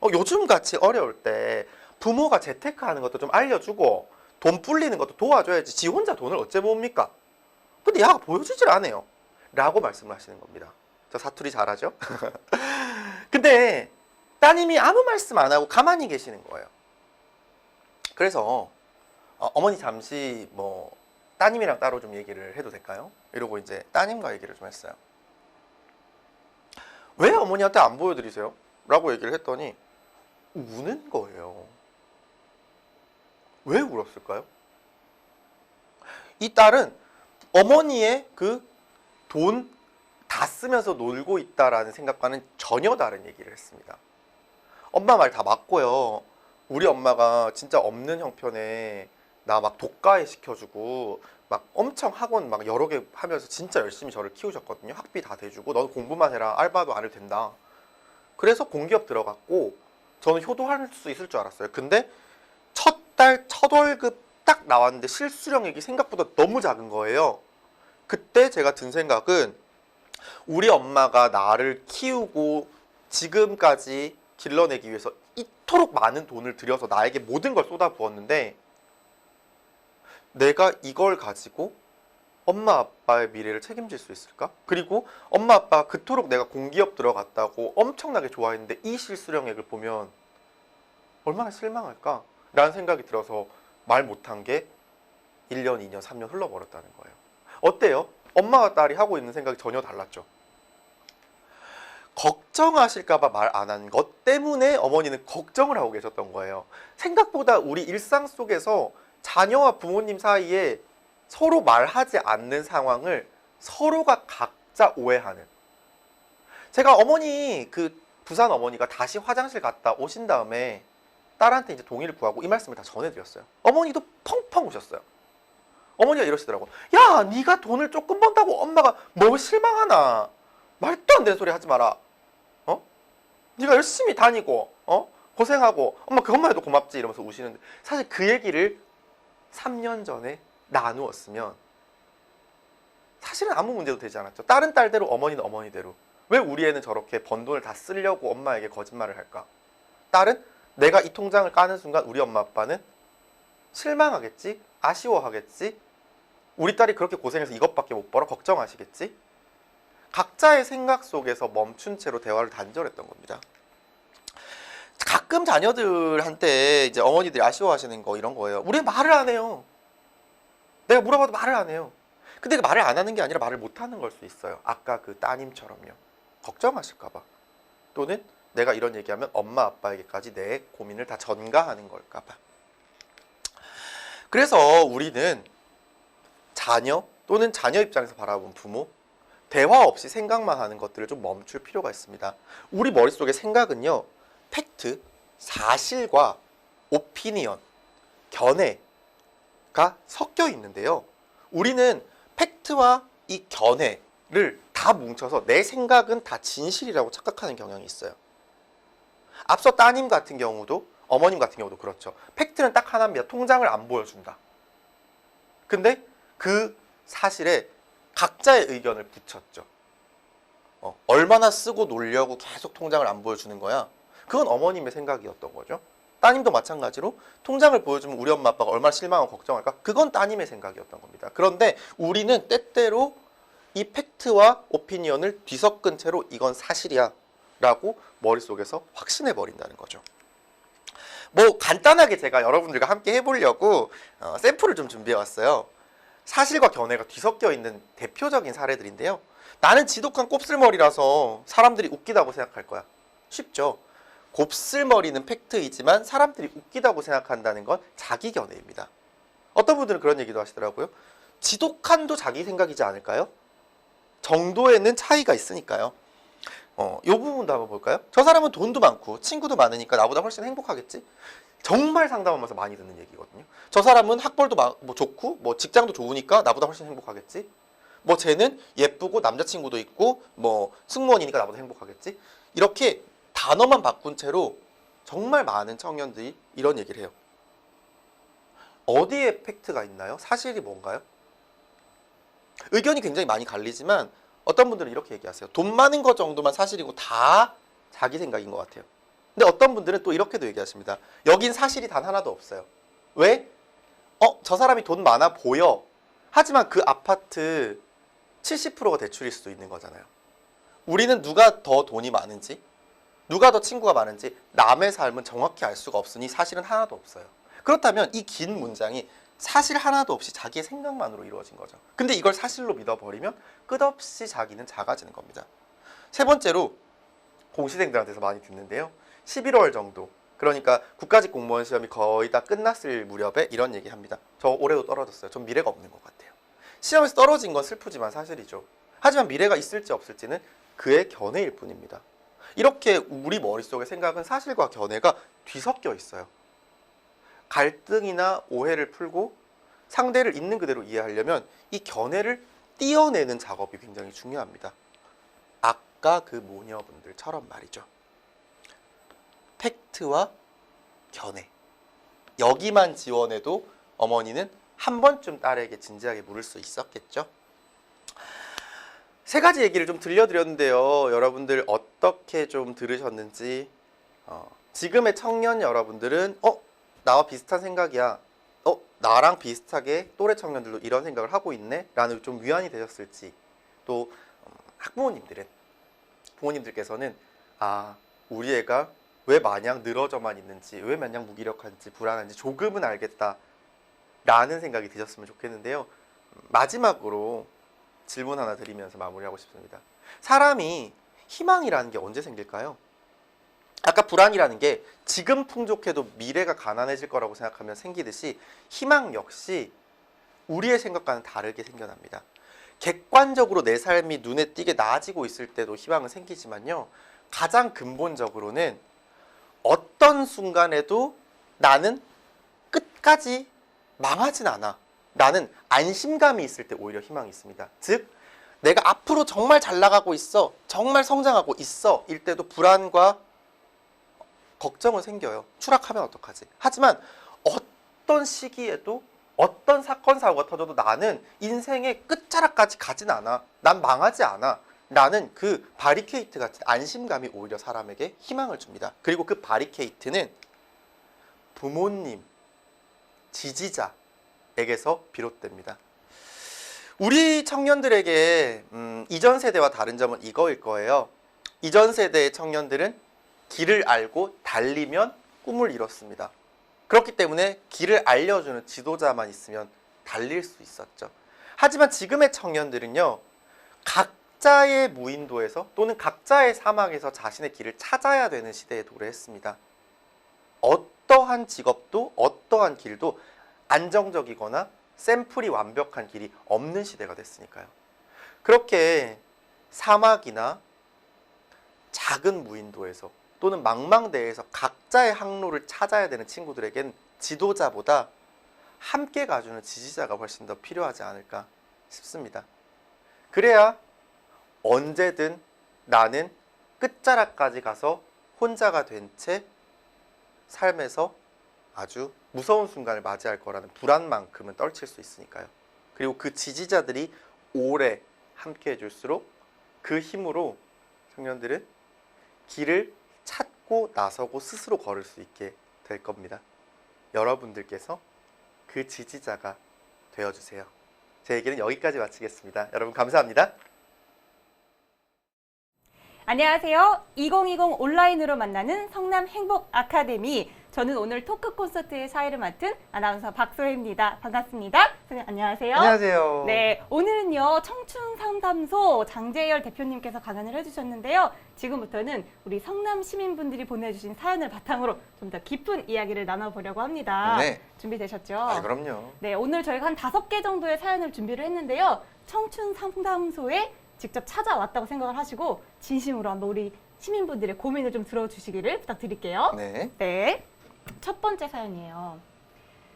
요즘같이 어려울 때 부모가 재테크하는 것도 좀 알려주고 돈 불리는 것도 도와줘야지 지 혼자 돈을 어째 모읍니까? 근데 야가 보여주질 않아요. 라고 말씀을 하시는 겁니다. 저 사투리 잘하죠? 근데 따님이 아무 말씀 안 하고 가만히 계시는 거예요. 그래서 어머니 잠시 따님이랑 따로 좀 얘기를 해도 될까요? 이러고 이제 따님과 얘기를 좀 했어요. 왜 어머니한테 안 보여드리세요? 라고 얘기를 했더니 우는 거예요. 왜 울었을까요? 이 딸은 어머니의 그 돈 다 쓰면서 놀고 있다라는 생각과는 전혀 다른 얘기를 했습니다. 엄마 말 다 맞고요. 우리 엄마가 진짜 없는 형편에 나 막 독가에 시켜주고 막 엄청 학원 막 여러 개 하면서 진짜 열심히 저를 키우셨거든요. 학비 다 대주고 너는 공부만 해라. 알바도 안 해도 된다. 그래서 공기업 들어갔고 저는 효도할 수 있을 줄 알았어요. 근데 첫 달 첫 월급 딱 나왔는데 실수령액이 생각보다 너무 작은 거예요. 그때 제가 든 생각은 우리 엄마가 나를 키우고 지금까지 길러내기 위해서 이토록 많은 돈을 들여서 나에게 모든 걸 쏟아부었는데 내가 이걸 가지고 엄마 아빠의 미래를 책임질 수 있을까? 그리고 엄마 아빠가 그토록 내가 공기업 들어갔다고 엄청나게 좋아했는데 이 실수령액을 보면 얼마나 실망할까? 라는 생각이 들어서 말 못한 게 1년, 2년, 3년 흘러버렸다는 거예요. 어때요? 엄마와 딸이 하고 있는 생각이 전혀 달랐죠. 걱정하실까봐 말 안 한 것 때문에 어머니는 걱정을 하고 계셨던 거예요. 생각보다 우리 일상 속에서 자녀와 부모님 사이에 서로 말하지 않는 상황을 서로가 각자 오해하는. 제가 어머니 그 부산 어머니가 다시 화장실 갔다 오신 다음에 딸한테 이제 동의를 구하고 이 말씀을 다 전해드렸어요. 어머니도 펑펑 우셨어요. 어머니가 이러시더라고. 야, 네가 돈을 조금 번다고 엄마가 뭐 실망하나? 말도 안 되는 소리 하지 마라. 네가 열심히 다니고 고생하고 엄마 그것만 해도 고맙지 이러면서 우시는데 사실 그 얘기를 3년 전에 나누었으면 사실은 아무 문제도 되지 않았죠. 다른 딸대로 어머니는 어머니대로 왜 우리 애는 저렇게 번 돈을 다 쓰려고 엄마에게 거짓말을 할까? 딸은 내가 이 통장을 까는 순간 우리 엄마 아빠는 실망하겠지? 아쉬워하겠지? 우리 딸이 그렇게 고생해서 이것밖에 못 벌어? 걱정하시겠지? 각자의 생각 속에서 멈춘 채로 대화를 단절했던 겁니다. 가끔 자녀들한테 이제 어머니들이 아쉬워하시는 거 이런 거예요. 우리 말을 안 해요. 내가 물어봐도 말을 안 해요. 근데 그 말을 안 하는 게 아니라 말을 못 하는 걸 수 있어요. 아까 그 따님처럼요. 걱정하실까 봐. 또는 내가 이런 얘기하면 엄마 아빠에게까지 내 고민을 다 전가하는 걸까 봐. 그래서 우리는 자녀 또는 자녀 입장에서 바라본 부모 대화 없이 생각만 하는 것들을 좀 멈출 필요가 있습니다. 우리 머릿속에 생각은요. 팩트, 사실과 오피니언, 견해가 섞여 있는데요. 우리는 팩트와 이 견해를 다 뭉쳐서 내 생각은 다 진실이라고 착각하는 경향이 있어요. 앞서 따님 같은 경우도 어머님 같은 경우도 그렇죠. 팩트는 딱 하나입니다. 통장을 안 보여준다. 근데 그 사실에 각자의 의견을 붙였죠. 얼마나 쓰고 놀려고 계속 통장을 안 보여주는 거야? 그건 어머님의 생각이었던 거죠. 따님도 마찬가지로 통장을 보여주면 우리 엄마 아빠가 얼마나 실망하고 걱정할까? 그건 따님의 생각이었던 겁니다. 그런데 우리는 때때로 이 팩트와 오피니언을 뒤섞은 채로 이건 사실이야 라고 머릿속에서 확신해 버린다는 거죠. 뭐 간단하게 제가 여러분들과 함께 해보려고 샘플을 좀 준비해 왔어요. 사실과 견해가 뒤섞여 있는 대표적인 사례들인데요. 나는 지독한 곱슬머리라서 사람들이 웃기다고 생각할 거야. 쉽죠? 곱슬머리는 팩트이지만 사람들이 웃기다고 생각한다는 건 자기 견해입니다. 어떤 분들은 그런 얘기도 하시더라고요. 지독한도 자기 생각이지 않을까요? 정도에는 차이가 있으니까요. 이 부분도 한번 볼까요? 저 사람은 돈도 많고 친구도 많으니까 나보다 훨씬 행복하겠지? 정말 상담하면서 많이 듣는 얘기거든요. 저 사람은 학벌도 뭐 좋고 뭐 직장도 좋으니까 나보다 훨씬 행복하겠지? 뭐 쟤는 예쁘고 남자친구도 있고 뭐 승무원이니까 나보다 행복하겠지? 이렇게 단어만 바꾼 채로 정말 많은 청년들이 이런 얘기를 해요. 어디에 팩트가 있나요? 사실이 뭔가요? 의견이 굉장히 많이 갈리지만 어떤 분들은 이렇게 얘기하세요. 돈 많은 것 정도만 사실이고 다 자기 생각인 것 같아요. 근데 어떤 분들은 또 이렇게도 얘기하십니다. 여긴 사실이 단 하나도 없어요. 왜? 저 사람이 돈 많아 보여. 하지만 그 아파트 70%가 대출일 수도 있는 거잖아요. 우리는 누가 더 돈이 많은지, 누가 더 친구가 많은지 남의 삶은 정확히 알 수가 없으니 사실은 하나도 없어요. 그렇다면 이 긴 문장이 사실 하나도 없이 자기의 생각만으로 이루어진 거죠. 근데 이걸 사실로 믿어버리면 끝없이 자기는 작아지는 겁니다. 세 번째로 공시생들한테서 많이 듣는데요. 11월 정도 그러니까 국가직 공무원 시험이 거의 다 끝났을 무렵에 이런 얘기 합니다. 저 올해도 떨어졌어요. 전 미래가 없는 것 같아요. 시험에서 떨어진 건 슬프지만 사실이죠. 하지만 미래가 있을지 없을지는 그의 견해일 뿐입니다. 이렇게 우리 머릿속의 생각은 사실과 견해가 뒤섞여 있어요. 갈등이나 오해를 풀고 상대를 있는 그대로 이해하려면 이 견해를 띄어내는 작업이 굉장히 중요합니다. 아까 그 모녀분들처럼 말이죠. 팩트와 견해. 여기만 지원해도 어머니는 한 번쯤 딸에게 진지하게 물을 수 있었겠죠. 세 가지 얘기를 좀 들려드렸는데요. 여러분들 어떻게 좀 들으셨는지, 지금의 청년 여러분들은 나와 비슷한 생각이야, 나랑 비슷하게 또래 청년들도 이런 생각을 하고 있네 라는 좀 위안이 되셨을지, 또 부모님들께서는 우리 애가 왜 마냥 늘어져만 있는지, 왜 마냥 무기력한지 불안한지 조금은 알겠다 라는 생각이 드셨으면 좋겠는데요. 마지막으로 질문 하나 드리면서 마무리하고 싶습니다. 사람이 희망이라는 게 언제 생길까요? 아까 불안이라는 게 지금 풍족해도 미래가 가난해질 거라고 생각하면 생기듯이 희망 역시 우리의 생각과는 다르게 생겨납니다. 객관적으로 내 삶이 눈에 띄게 나아지고 있을 때도 희망은 생기지만요. 가장 근본적으로는 어떤 순간에도 나는 끝까지 망하진 않아 라는 안심감이 있을 때 오히려 희망이 있습니다. 즉 내가 앞으로 정말 잘 나가고 있어, 정말 성장하고 있어 일 때도 불안과 걱정은 생겨요. 추락하면 어떡하지? 하지만 어떤 시기에도 어떤 사건 사고가 터져도 나는 인생의 끝자락까지 가진 않아, 난 망하지 않아 라는 그 바리케이트 같은 안심감이 오히려 사람에게 희망을 줍니다. 그리고 그 바리케이트는 부모님, 지지자에게서 비롯됩니다. 우리 청년들에게 이전 세대와 다른 점은 이거일 거예요. 이전 세대의 청년들은 길을 알고 달리면 꿈을 이뤘습니다. 그렇기 때문에 길을 알려주는 지도자만 있으면 달릴 수 있었죠. 하지만 지금의 청년들은요, 각자의 무인도에서 또는 각자의 사막에서 자신의 길을 찾아야 되는 시대에 도래했습니다. 어떠한 직업도 어떠한 길도 안정적이거나 샘플이 완벽한 길이 없는 시대가 됐으니까요. 그렇게 사막이나 작은 무인도에서 또는 망망대해에서 각자의 항로를 찾아야 되는 친구들에겐 지도자보다 함께 가주는 지지자가 훨씬 더 필요하지 않을까 싶습니다. 그래야 언제든 나는 끝자락까지 가서 혼자가 된 채 삶에서 아주 무서운 순간을 맞이할 거라는 불안만큼은 떨칠 수 있으니까요. 그리고 그 지지자들이 오래 함께 해줄수록 그 힘으로 청년들은 길을 찾고 나서고 스스로 걸을 수 있게 될 겁니다. 여러분들께서 그 지지자가 되어주세요. 제 얘기는 여기까지 마치겠습니다. 여러분 감사합니다. 안녕하세요. 2020 온라인으로 만나는 성남 행복 아카데미. 저는 오늘 토크 콘서트의 사회를 맡은 아나운서 박소혜입니다. 반갑습니다. 선생님 안녕하세요. 안녕하세요. 네, 오늘은요 청춘 상담소 장재열 대표님께서 강연을 해주셨는데요. 지금부터는 우리 성남 시민분들이 보내주신 사연을 바탕으로 좀 더 깊은 이야기를 나눠보려고 합니다. 네. 준비되셨죠? 그럼요. 네, 오늘 저희가 한 5개 정도의 사연을 준비를 했는데요. 청춘 상담소에 직접 찾아왔다고 생각을 하시고 진심으로 한번 우리 시민분들의 고민을 좀 들어주시기를 부탁드릴게요. 네. 네. 첫 번째 사연이에요.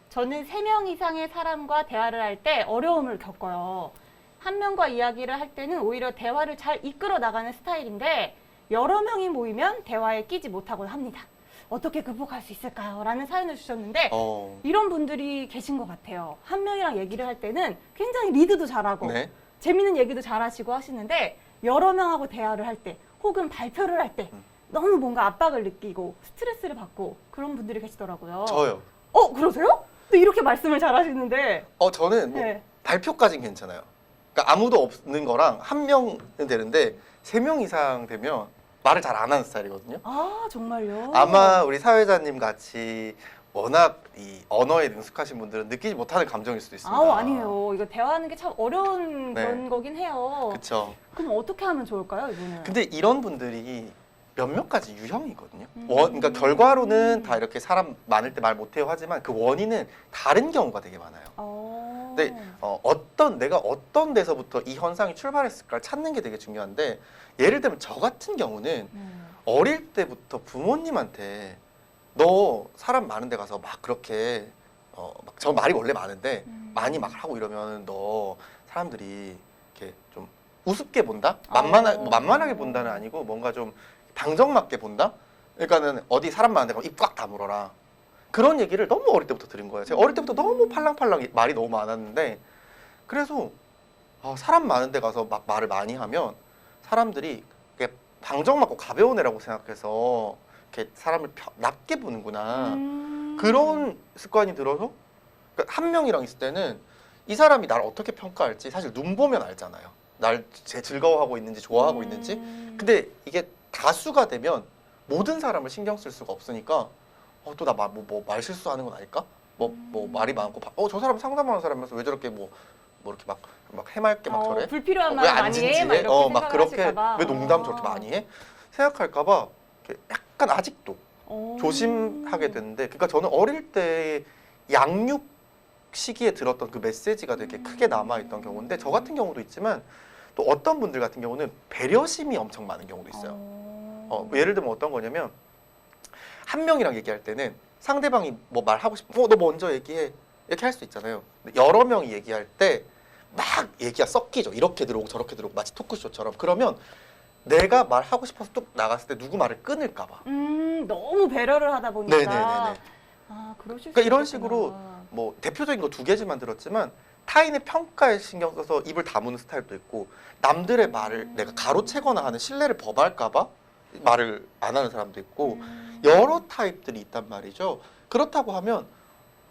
저는 3명 이상의 사람과 대화를 할 때 어려움을 겪어요. 한 명과 이야기를 할 때는 오히려 대화를 잘 이끌어 나가는 스타일인데 여러 명이 모이면 대화에 끼지 못하곤 합니다. 어떻게 극복할 수 있을까요? 라는 사연을 주셨는데 이런 분들이 계신 것 같아요. 한 명이랑 얘기를 할 때는 굉장히 리드도 잘하고 네. 재밌는 얘기도 잘하시고 하시는데 여러 명하고 대화를 할 때 혹은 발표를 할 때 너무 뭔가 압박을 느끼고 스트레스를 받고 그런 분들이 계시더라고요. 저요. 그러세요? 또 이렇게 말씀을 잘하시는데. 저는 뭐 네. 발표까지는 괜찮아요. 그러니까 아무도 없는 거랑 한 명은 되는데 3명 이상 되면 말을 잘 안 하는 스타일이거든요. 아 정말요? 아마 우리 사회자님 같이 워낙 이 언어에 능숙하신 분들은 느끼지 못하는 감정일 수도 있습니다. 아니에요. 이거 대화하는 게 참 어려운 네. 그런 거긴 해요. 그렇죠. 그럼 어떻게 하면 좋을까요, 이분은? 근데 이런 분들이 몇몇 가지 유형이거든요. 그러니까 결과로는 다 이렇게 사람 많을 때 말 못해요 하지만 그 원인은 다른 경우가 되게 많아요. 근데 내가 어떤 데서부터 이 현상이 출발했을까를 찾는 게 되게 중요한데, 예를 들면 저 같은 경우는 어릴 때부터 부모님한테 너 사람 많은 데 가서 막 그렇게 막 저 말이 원래 많은데 많이 막 하고 이러면 너 사람들이 이렇게 좀 우습게 본다? 만만하게 본다는 아니고 뭔가 좀 방정맞게 본다? 그러니까는 어디 사람 많은 데 가면 입 꽉 다물어라. 그런 얘기를 너무 어릴 때부터 들은 거예요. 제가 어릴 때부터 너무 팔랑팔랑 말이 너무 많았는데, 그래서 사람 많은 데 가서 막 말을 많이 하면 사람들이 이렇게 방정맞고 가벼운 애라고 생각해서 이렇게 사람을 낮게 보는구나. 그런 습관이 들어서, 그러니까 한 명이랑 있을 때는 이 사람이 나를 어떻게 평가할지 사실 눈 보면 알잖아요. 날 즐거워하고 있는지 좋아하고 있는지. 근데 이게 다수가 되면 모든 사람을 신경 쓸 수가 없으니까 또 나 말 실수하는 건 아닐까? 뭐 말이 많고 저 사람 상담하는 사람이면서 왜 저렇게 뭐 이렇게 막 해맑게 막 저래? 불필요한 왜 말 안 많이 해? 진지해? 막 그렇게 하실까봐. 왜 농담 저렇게 많이 해? 생각할까봐 약간 아직도 조심하게 되는데, 그러니까 저는 어릴 때 양육 시기에 들었던 그 메시지가 되게 크게 남아있던 경우인데, 저 같은 경우도 있지만 또 어떤 분들 같은 경우는 배려심이 엄청 많은 경우도 있어요. 예를 들면 어떤 거냐면, 한 명이랑 얘기할 때는 상대방이 뭐 말하고 싶어, 너 먼저 얘기해, 이렇게 할 수 있잖아요. 근데 여러 명이 얘기할 때 막 얘기가 섞이죠. 이렇게 들어오고 저렇게 들어오고 마치 토크쇼처럼. 그러면 내가 말하고 싶어서 뚝 나갔을 때 누구 말을 끊을까 봐. 너무 배려를 하다 보니까. 네네네네. 그러실 수 그러니까 이런 있겠구나. 식으로 뭐 대표적인 거 2개지만 들었지만, 타인의 평가에 신경 써서 입을 다무는 스타일도 있고, 남들의 말을 내가 가로채거나 하는 신뢰를 범할까 봐 말을 안 하는 사람도 있고, 여러 타입들이 있단 말이죠. 그렇다고 하면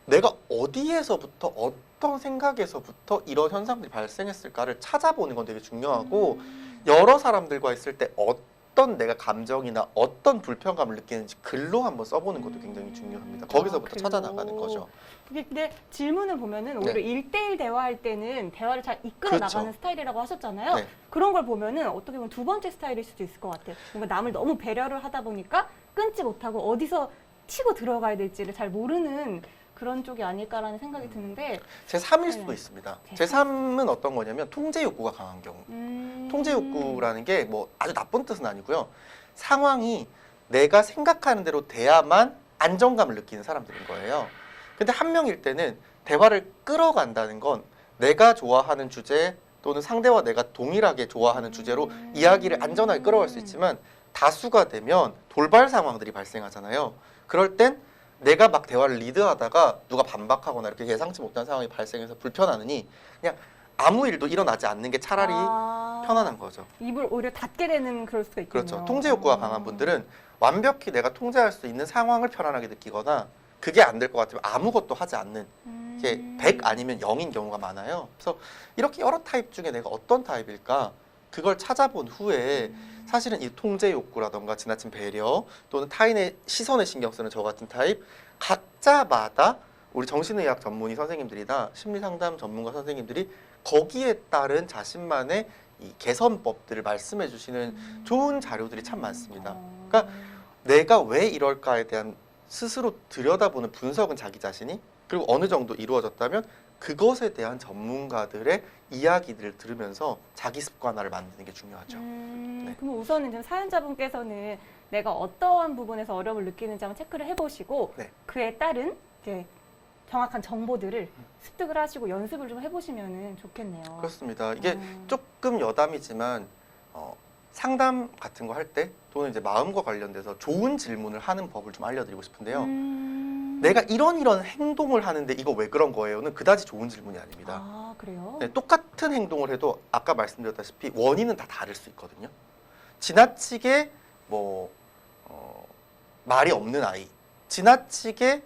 내가 어디에서부터 어떤 생각에서부터 이런 현상들이 발생했을까를 찾아보는 건 되게 중요하고, 여러 사람들과 있을 때 어떤 내가 감정이나 어떤 불편감을 느끼는지 글로 한번 써보는 것도 굉장히 중요합니다. 거기서부터 찾아 나가는 거죠. 근데 질문을 보면은 오히려 1대1 대화할 때는 대화를 잘 이끌어 그렇죠. 나가는 스타일이라고 하셨잖아요. 네. 그런 걸 보면은 어떻게 보면 두 번째 스타일일 수도 있을 것 같아요. 뭔가 남을 너무 배려를 하다 보니까 끊지 못하고 어디서 치고 들어가야 될지를 잘 모르는 그런 쪽이 아닐까라는 생각이 드는데, 제3일 수도 네. 있습니다. 제3은 어떤 거냐면 통제 욕구가 강한 경우. 통제 욕구라는 게 뭐 아주 나쁜 뜻은 아니고요. 상황이 내가 생각하는 대로 돼야만 안정감을 느끼는 사람들인 거예요. 근데 한 명일 때는 대화를 끌어간다는 건 내가 좋아하는 주제 또는 상대와 내가 동일하게 좋아하는 주제로 이야기를 안전하게 끌어갈 수 있지만, 다수가 되면 돌발 상황들이 발생하잖아요. 그럴 땐 내가 막 대화를 리드하다가 누가 반박하거나 이렇게 예상치 못한 상황이 발생해서 불편하느니 그냥 아무 일도 일어나지 않는 게 차라리 편안한 거죠. 입을 오히려 닫게 되는 그럴 수가 있군요. 그렇죠. 통제 욕구가 강한 분들은 완벽히 내가 통제할 수 있는 상황을 편안하게 느끼거나, 그게 안 될 것 같으면 아무것도 하지 않는, 이게 100 아니면 0인 경우가 많아요. 그래서 이렇게 여러 타입 중에 내가 어떤 타입일까, 그걸 찾아본 후에 사실은 이 통제 욕구라던가 지나친 배려 또는 타인의 시선에 신경 쓰는 저 같은 타입, 각자마다 우리 정신의학 전문의 선생님들이나 심리상담 전문가 선생님들이 거기에 따른 자신만의 이 개선법들을 말씀해 주시는 좋은 자료들이 참 많습니다. 그러니까 내가 왜 이럴까에 대한 스스로 들여다보는 분석은 자기 자신이, 그리고 어느 정도 이루어졌다면 그것에 대한 전문가들의 이야기들을 들으면서 자기 습관화를 만드는 게 중요하죠. 네. 그럼 우선은 지금 사연자분께서는 내가 어떠한 부분에서 어려움을 느끼는지 한번 체크를 해보시고, 네. 그에 따른 이제 정확한 정보들을 습득을 하시고 연습을 좀 해보시면 좋겠네요. 그렇습니다. 이게 조금 여담이지만 상담 같은 거 할 때 또는 이제 마음과 관련돼서 좋은 질문을 하는 법을 좀 알려드리고 싶은데요. 내가 이런 행동을 하는데 이거 왜 그런 거예요?는 그다지 좋은 질문이 아닙니다. 그래요? 네, 똑같은 행동을 해도 아까 말씀드렸다시피 원인은 다 다를 수 있거든요. 지나치게 말이 없는 아이, 지나치게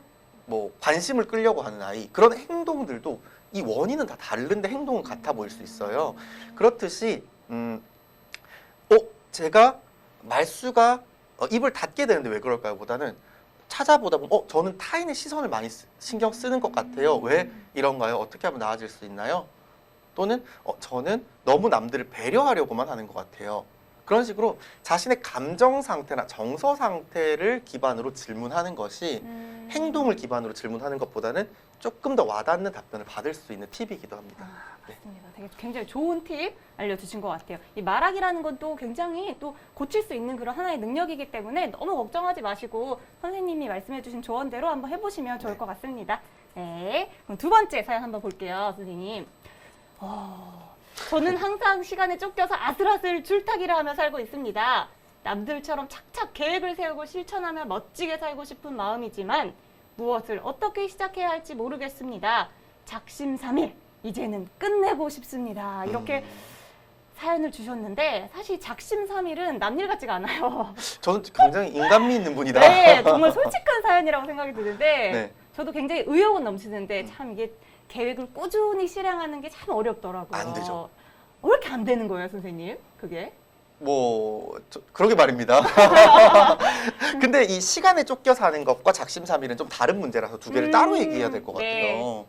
관심을 끌려고 하는 아이, 그런 행동들도 이 원인은 다 다른데 행동은 같아 보일 수 있어요. 그렇듯이 제가 말수가 입을 닫게 되는데 왜 그럴까요? 보다는 찾아보다 보면 저는 타인의 시선을 많이 신경 쓰는 것 같아요. 왜 이런가요? 어떻게 하면 나아질 수 있나요? 또는 저는 너무 남들을 배려하려고만 하는 것 같아요. 그런 식으로 자신의 감정 상태나 정서 상태를 기반으로 질문하는 것이 행동을 기반으로 질문하는 것보다는 조금 더 와닿는 답변을 받을 수 있는 팁이기도 합니다. 맞습니다. 되게 굉장히 좋은 팁 알려주신 것 같아요. 이 말하기라는 건 또 굉장히 또 고칠 수 있는 그런 하나의 능력이기 때문에 너무 걱정하지 마시고 선생님이 말씀해주신 조언대로 한번 해보시면 좋을 것 같습니다. 네, 그럼 두 번째 사연 한번 볼게요, 선생님. 저는 항상 시간에 쫓겨서 아슬아슬 줄타기를 하며 살고 있습니다. 남들처럼 착착 계획을 세우고 실천하며 멋지게 살고 싶은 마음이지만 무엇을 어떻게 시작해야 할지 모르겠습니다. 작심삼일, 이제는 끝내고 싶습니다. 이렇게 사연을 주셨는데 사실 작심삼일은 남일 같지가 않아요. 저는 굉장히 인간미 있는 분이다. 네, 정말 솔직한 사연이라고 생각이 드는데 네. 저도 굉장히 의욕은 넘치는데 참 이게 계획을 꾸준히 실행하는 게 참 어렵더라고요. 안 되죠. 왜 이렇게 안 되는 거예요, 선생님? 그게? 그러게 말입니다. 근데 이 시간에 쫓겨 사는 것과 작심삼일은 좀 다른 문제라서 두 개를 따로 얘기해야 될 것 같아요.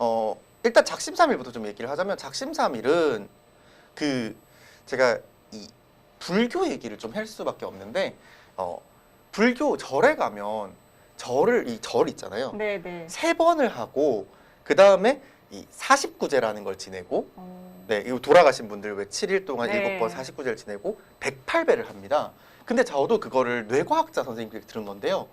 네. 일단 작심삼일부터 좀 얘기를 하자면 작심삼일은 제가 이 불교 얘기를 좀 할 수밖에 없는데 불교 절에 가면 이 절 있잖아요. 네, 네. 3번을 하고 그 다음에 이 49제라는 걸 지내고 네, 이거 돌아가신 분들 왜 7일 동안 네. 7번 49제를 지내고 108배를 합니다. 근데 저도 그거를 뇌과학자 선생님께 들은 건데요.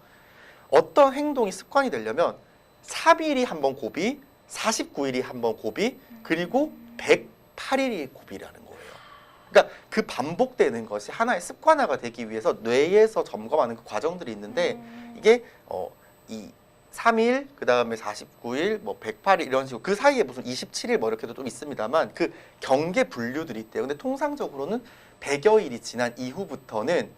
어떤 행동이 습관이 되려면 3일이 한 번 고비, 49일이 한 번 고비, 그리고 108일이 고비라는 거예요. 그러니까 그 반복되는 것이 하나의 습관화가 되기 위해서 뇌에서 점검하는 그 과정들이 있는데 이게 이 3일, 그 다음에 49일, 뭐 108일 이런 식으로 그 사이에 무슨 27일 뭐 이렇게도 좀 있습니다만 그 경계 분류들이 있대요. 근데 통상적으로는 100여일이 지난 이후부터는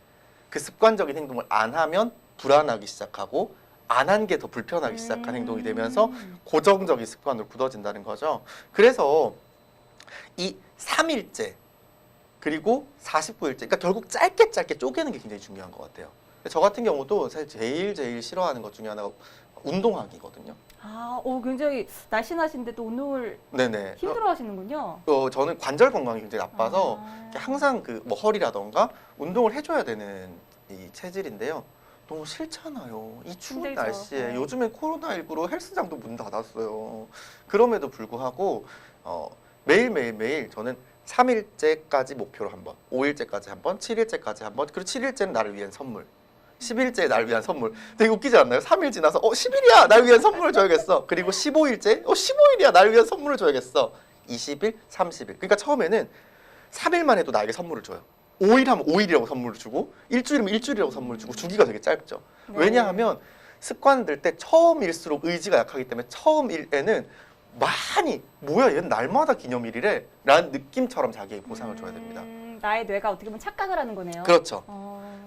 그 습관적인 행동을 안 하면 불안하기 시작하고 안 한 게 더 불편하기 시작한 행동이 되면서 고정적인 습관으로 굳어진다는 거죠. 그래서 이 3일째 그리고 49일째 그러니까 결국 짧게 쪼개는 게 굉장히 중요한 것 같아요. 저 같은 경우도 사실 제일 싫어하는 것 중에 하나가 운동하기거든요. 굉장히 날씬하신데 또 운동을 네네. 힘들어 하시는군요. 저는 관절 건강이 굉장히 나빠서 항상 뭐 허리라던가 운동을 해줘야 되는 이 체질인데요. 너무 싫잖아요. 이 추운 힘들죠. 날씨에 네. 요즘엔 코로나19로 헬스장도 문 닫았어요. 그럼에도 불구하고 매일 저는 3일째까지 목표로 한 번, 5일째까지 한 번, 7일째까지 한 번, 그리고 7일째는 나를 위한 선물. 10일째 날 위한 선물. 되게 웃기지 않나요? 3일 지나서 10일이야 날 위한 선물을 줘야겠어. 그리고 15일째 15일이야 날 위한 선물을 줘야겠어. 20일, 30일. 그러니까 처음에는 3일만 해도 나에게 선물을 줘요. 5일 하면 5일이라고 선물을 주고 일주일이면 일주일이라고 선물을 주고 주기가 되게 짧죠. 네. 왜냐하면 습관 들 때 처음일수록 의지가 약하기 때문에 처음 일에는 많이 뭐야 얘는 날마다 기념일이래 라는 느낌처럼 자기에게 보상을 줘야 됩니다. 나의 뇌가 어떻게 보면 착각을 하는 거네요. 그렇죠.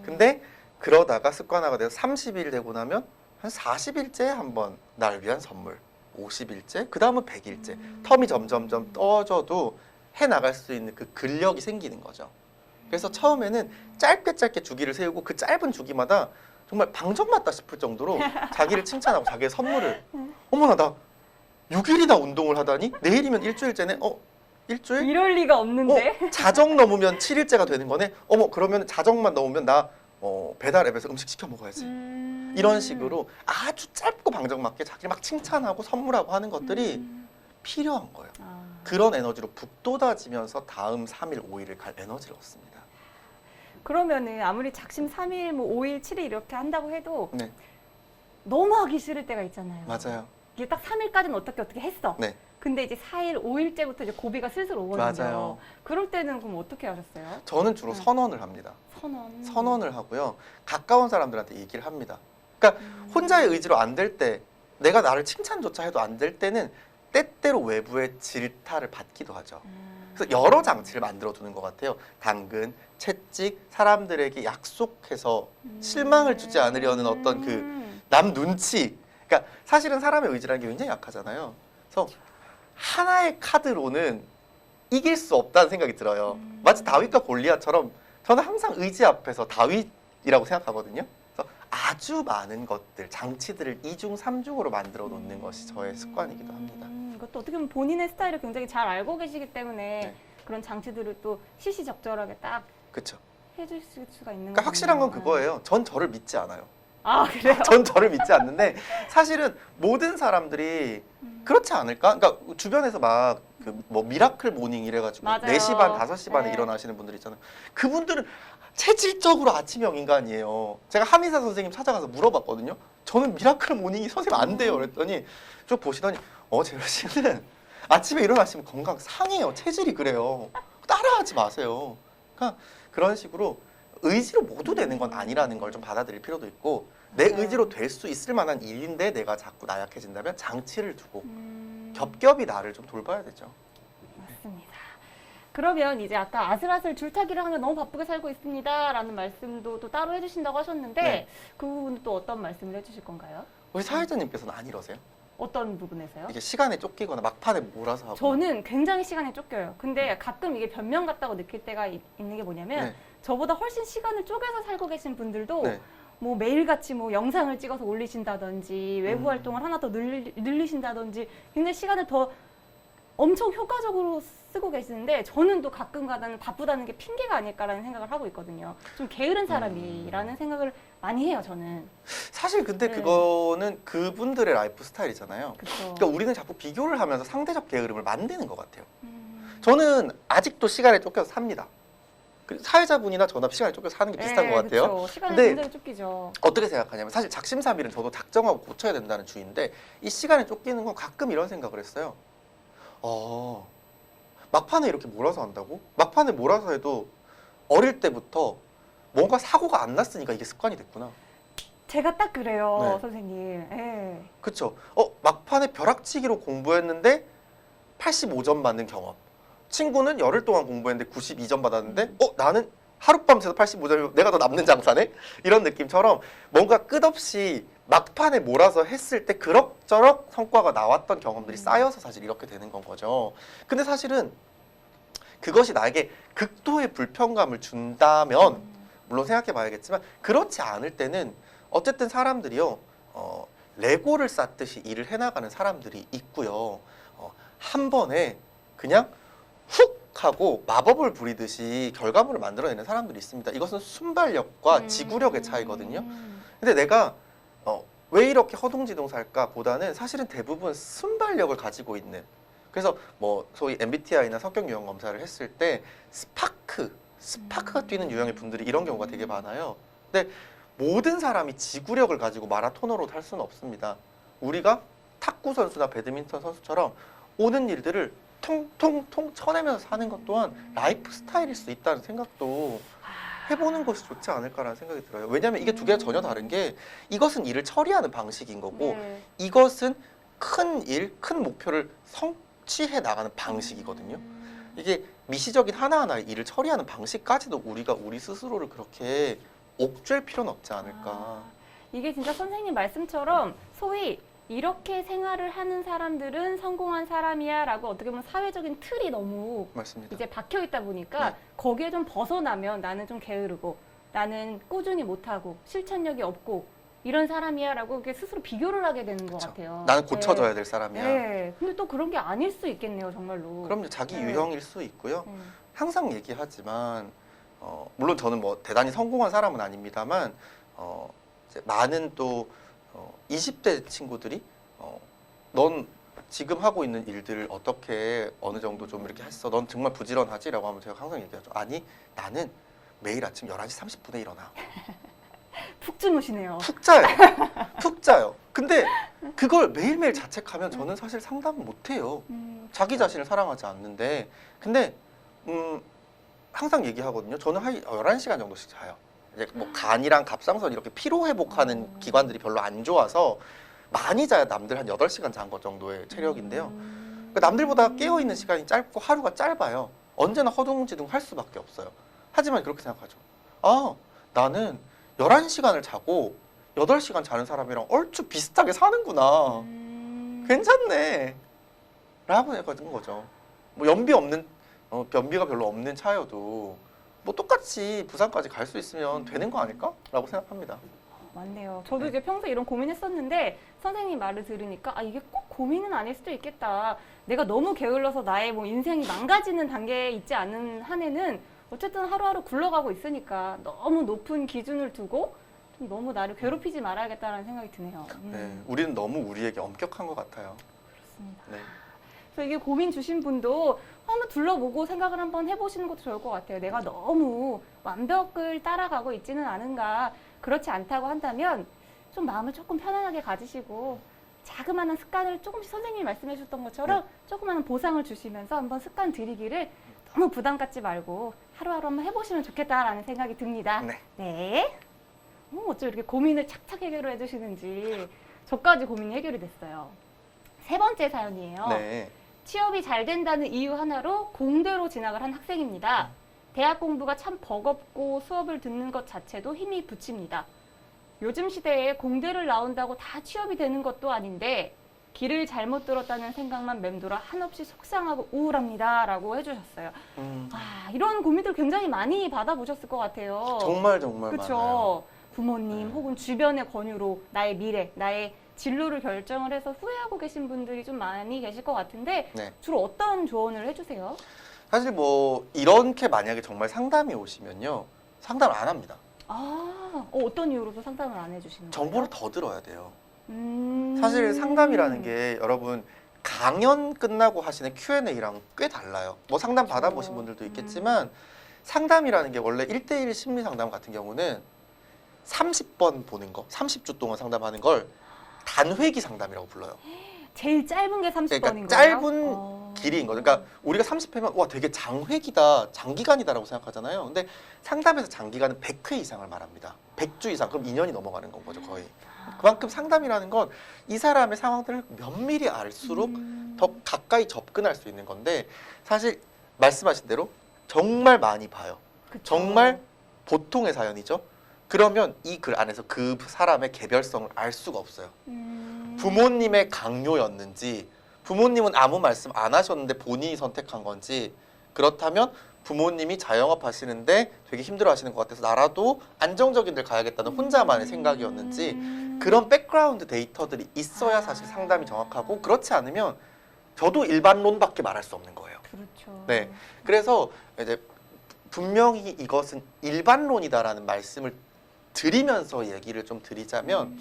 근데 그러다가 습관화가 돼서 30일 되고 나면 한 40일째 한번 날 위한 선물, 50일째, 그 다음은 100일째. 텀이 점점점 떠져도 해나갈 수 있는 그 근력이 생기는 거죠. 그래서 처음에는 짧게 주기를 세우고 그 짧은 주기마다 정말 방정 맞다 싶을 정도로 자기를 칭찬하고 자기의 선물을 어머나 나 6일이나 운동을 하다니 내일이면 일주일째네. 일주일? 이럴 리가 없는데. 자정 넘으면 7일째가 되는 거네. 그러면 자정만 넘으면 나 배달 앱에서 음식 시켜 먹어야지. 이런 식으로 아주 짧고 방정맞게 자기를 막 칭찬하고 선물하고 하는 것들이 필요한 거예요. 그런 에너지로 북돋아지면서 다음 3일, 5일을 갈 에너지를 얻습니다. 그러면은 아무리 작심 3일, 뭐 5일, 7일 이렇게 한다고 해도 네, 너무 하기 싫을 때가 있잖아요. 맞아요. 이게 딱 3일까지는 어떻게 했어. 네. 근데 이제 4일, 5일째부터 이제 고비가 슬슬 오거든요. 맞아요. 그럴 때는 그럼 어떻게 하셨어요? 저는 주로 선언을 합니다. 선언을 하고요. 가까운 사람들한테 얘기를 합니다. 그러니까 혼자의 의지로 안 될 때, 내가 나를 칭찬조차 해도 안 될 때는 때때로 외부의 질타를 받기도 하죠. 그래서 여러 장치를 만들어 두는 것 같아요. 당근, 채찍, 사람들에게 약속해서 실망을 주지 않으려는 어떤 그 남 눈치. 그러니까 사실은 사람의 의지라는 게 굉장히 약하잖아요. 그래서 하나의 카드로는 이길 수 없다는 생각이 들어요. 마치 다윗과 골리앗처럼 저는 항상 의지 앞에서 다윗이라고 생각하거든요. 그래서 아주 많은 것들, 장치들을 2중, 3중으로 만들어 놓는 것이 저의 습관이기도 합니다. 이것도 어떻게 보면 본인의 스타일을 굉장히 잘 알고 계시기 때문에 네. 그런 장치들을 또 시시적절하게 딱 그렇죠. 해주실 수가 있는 그러니까 확실한 건 거군요. 그거예요. 전 저를 믿지 않아요. 아 그래요? 전 저를 믿지 않는데 사실은 모든 사람들이 그렇지 않을까? 그러니까 주변에서 막 그 뭐 미라클 모닝 이래가지고 맞아요. 4시 반, 5시 반에 네. 일어나시는 분들 있잖아요. 그분들은 체질적으로 아침형 인간이에요. 제가 한의사 선생님 찾아가서 물어봤거든요. 저는 미라클 모닝이 선생님 안 돼요. 그랬더니 쭉 보시더니 재열 씨는 아침에 일어나시면 건강 상해요. 체질이 그래요. 따라하지 마세요. 그러니까 그런 식으로 의지로 모두 되는 건 아니라는 걸 좀 받아들일 필요도 있고 내 맞아요. 의지로 될 수 있을 만한 일인데 내가 자꾸 나약해진다면 장치를 두고 음, 겹겹이 나를 좀 돌봐야 되죠. 맞습니다. 그러면 이제 아까 아슬아슬 줄타기를 하면 너무 바쁘게 살고 있습니다라는 말씀도 또 따로 해주신다고 하셨는데 네. 그 부분은 또 어떤 말씀을 해주실 건가요? 우리 사회자님께서는 안 이러세요? 어떤 부분에서요? 이게 시간에 쫓기거나 막판에 몰아서 하고 저는 굉장히 시간에 쫓겨요. 근데 가끔 이게 변명 같다고 느낄 때가 있는 게 뭐냐면 네. 저보다 훨씬 시간을 쪼개서 살고 계신 분들도 네. 뭐 매일같이 뭐 영상을 찍어서 올리신다든지 외부 음. 활동을 하나 더 늘리신다든지 굉장히 시간을 더 엄청 효과적으로 쓰고 계시는데 저는 또 가끔가다는 바쁘다는 게 핑계가 아닐까라는 생각을 하고 있거든요. 좀 게으른 사람이라는 생각을 많이 해요, 저는. 사실 근데 네. 그거는 그분들의 라이프 스타일이잖아요. 그렇죠. 그러니까 우리는 자꾸 비교를 하면서 상대적 게으름을 만드는 것 같아요. 저는 아직도 시간에 쫓겨서 삽니다. 사회자분이나 저나 시간에 쫓겨서 사는 게 비슷한 것 같아요. 그렇죠. 시간이 근데 굉장히 쫓기죠. 어떻게 생각하냐면 사실 작심삼일은 저도 작정하고 고쳐야 된다는 주의인데 이 시간에 쫓기는 건 가끔 이런 생각을 했어요. 막판에 이렇게 몰아서 한다고? 막판에 몰아서 해도 어릴 때부터 뭔가 사고가 안 났으니까 이게 습관이 됐구나. 제가 딱 그래요, 네. 선생님. 예. 그쵸? 막판에 벼락치기로 공부했는데 85점 받는 경험. 친구는 열흘 동안 공부했는데 92점 받았는데 나는 하룻밤 새서 85점이면 내가 더 남는 장사네? 이런 느낌처럼 뭔가 끝없이 막판에 몰아서 했을 때 그럭저럭 성과가 나왔던 경험들이 쌓여서 사실 이렇게 되는 건 거죠. 근데 사실은 그것이 나에게 극도의 불편감을 준다면 물론 생각해 봐야겠지만 그렇지 않을 때는 어쨌든 사람들이요 레고를 쌓듯이 일을 해나가는 사람들이 있고요 한 번에 그냥 훅 하고 마법을 부리듯이 결과물을 만들어내는 사람들이 있습니다. 이것은 순발력과 지구력의 차이거든요. 근데 내가 왜 이렇게 허둥지둥 살까 보다는 사실은 대부분 순발력을 가지고 있는 그래서 뭐 소위 MBTI나 성격 유형 검사를 했을 때 스파크가 뛰는 유형의 분들이 이런 경우가 되게 많아요. 근데 모든 사람이 지구력을 가지고 마라토너로 탈 수는 없습니다. 우리가 탁구 선수나 배드민턴 선수처럼 오는 일들을 통통통 쳐내면서 사는 것 또한 라이프 스타일일 수 있다는 생각도 해보는 것이 좋지 않을까라는 생각이 들어요. 왜냐하면 이게 두 개가 전혀 다른 게 이것은 일을 처리하는 방식인 거고 네. 이것은 큰 일, 큰 목표를 성취해 나가는 방식이거든요. 이게 미시적인 하나하나의 일을 처리하는 방식까지도 우리가 우리 스스로를 그렇게 옥죄일 필요는 없지 않을까. 이게 진짜 선생님 말씀처럼 소위 이렇게 생활을 하는 사람들은 성공한 사람이야 라고 어떻게 보면 사회적인 틀이 너무 맞습니다. 이제 박혀 있다 보니까 네. 거기에 좀 벗어나면 나는 좀 게으르고 나는 꾸준히 못하고 실천력이 없고 이런 사람이야 라고 이렇게 스스로 비교를 하게 되는 것 그쵸. 같아요. 나는 고쳐져야 될 사람이야. 네. 근데 또 그런 게 아닐 수 있겠네요, 정말로. 그럼요. 자기 네. 유형일 수 있고요. 네. 항상 얘기하지만 물론 저는 뭐 대단히 성공한 사람은 아닙니다만 이제 많은 또 20대 친구들이 넌 지금 하고 있는 일들을 어떻게 어느 정도 좀 이렇게 했어? 넌 정말 부지런하지라고 하면 제가 항상 얘기하죠. 아니 나는 매일 아침 11시 30분에 일어나. 푹 주무시네요. 푹 자요. 푹 자요. 근데 그걸 매일매일 자책하면 저는 사실 상담 못 해요. 자기 자신을 사랑하지 않는데 근데 항상 얘기하거든요. 저는 한 11시간 정도씩 자요. 이제 뭐 간이랑 갑상선 이렇게 피로 회복하는 기관들이 별로 안 좋아서 많이 자야 남들 한 8시간 잔 것 정도의 체력인데요. 그러니까 남들보다 깨어있는 시간이 짧고 하루가 짧아요. 언제나 허둥지둥 할 수밖에 없어요. 하지만 그렇게 생각하죠. 나는 11시간을 자고 8시간 자는 사람이랑 얼추 비슷하게 사는구나. 괜찮네. 라고 생각하는 거죠. 뭐 연비 없는, 변비가 별로 없는 차여도 뭐 똑같이 부산까지 갈 수 있으면 되는 거 아닐까? 라고 생각합니다. 맞네요. 저도 이제 평소에 이런 고민했었는데 선생님 말을 들으니까 이게 꼭 고민은 아닐 수도 있겠다. 내가 너무 게을러서 나의 뭐 인생이 망가지는 단계에 있지 않은 한에는 어쨌든 하루하루 굴러가고 있으니까 너무 높은 기준을 두고 좀 너무 나를 괴롭히지 말아야겠다라는 생각이 드네요. 네, 우리는 너무 우리에게 엄격한 것 같아요. 그렇습니다. 네. 그래서 이게 고민 주신 분도 한번 둘러보고 생각을 한번 해보시는 것도 좋을 것 같아요. 내가 너무 완벽을 따라가고 있지는 않은가. 그렇지 않다고 한다면 좀 마음을 조금 편안하게 가지시고 자그마한 습관을 조금씩 선생님이 말씀해 주셨던 것처럼 조그마한 보상을 주시면서 한번 습관 들이기를 너무 부담 갖지 말고 하루하루 한번 해보시면 좋겠다라는 생각이 듭니다. 네. 네. 어쩜 이렇게 고민을 착착 해결해 주시는지 저까지 고민이 해결이 됐어요. 세 번째 사연이에요. 네. 취업이 잘 된다는 이유 하나로 공대로 진학을 한 학생입니다. 대학 공부가 참 버겁고 수업을 듣는 것 자체도 힘이 붙입니다. 요즘 시대에 공대를 나온다고 다 취업이 되는 것도 아닌데 길을 잘못 들었다는 생각만 맴돌아 한없이 속상하고 우울합니다. 라고 해주셨어요. 이런 고민들 굉장히 많이 받아보셨을 것 같아요. 정말 많아요. 그렇죠. 부모님 혹은 주변의 권유로 나의 미래, 나의 진로를 결정을 해서 후회하고 계신 분들이 좀 많이 계실 것 같은데 네. 주로 어떤 조언을 해주세요? 사실 뭐 이렇게 만약에 정말 상담이 오시면요. 상담을 안 합니다. 어떤 이유로도 상담을 안 해주시는 거예요? 정보를 더 들어야 돼요. 음. 사실 상담이라는 게 여러분 강연 끝나고 하시는 Q&A랑 꽤 달라요. 뭐 상담 받아보신 분들도 있겠지만 상담이라는 게 원래 1대1 심리 상담 같은 경우는 30번 보는 거, 30주 동안 상담하는 걸 단회기 상담이라고 불러요. 제일 짧은 게 30번인 그러니까 거예요? 짧은 길이인 거죠. 그러니까 우리가 30회면 와 되게 장회기다, 장기간이다라고 생각하잖아요. 근데 상담에서 장기간은 100회 이상을 말합니다. 100주 이상, 그럼 2년이 넘어가는 건 거죠 거의. 그만큼 상담이라는 건 이 사람의 상황들을 면밀히 알수록 더 가까이 접근할 수 있는 건데 사실 말씀하신 대로 정말 많이 봐요. 그쵸. 정말 보통의 사연이죠. 그러면 이 글 안에서 그 사람의 개별성을 알 수가 없어요. 부모님의 강요였는지 부모님은 아무 말씀 안 하셨는데 본인이 선택한 건지 그렇다면 부모님이 자영업 하시는데 되게 힘들어 하시는 것 같아서 나라도 안정적인 데 가야겠다는 혼자만의 생각이었는지 그런 백그라운드 데이터들이 있어야 사실 상담이 정확하고 그렇지 않으면 저도 일반론밖에 말할 수 없는 거예요. 그렇죠. 네. 그래서 이제 분명히 이것은 일반론이다라는 말씀을 드리면서 얘기를 좀 드리자면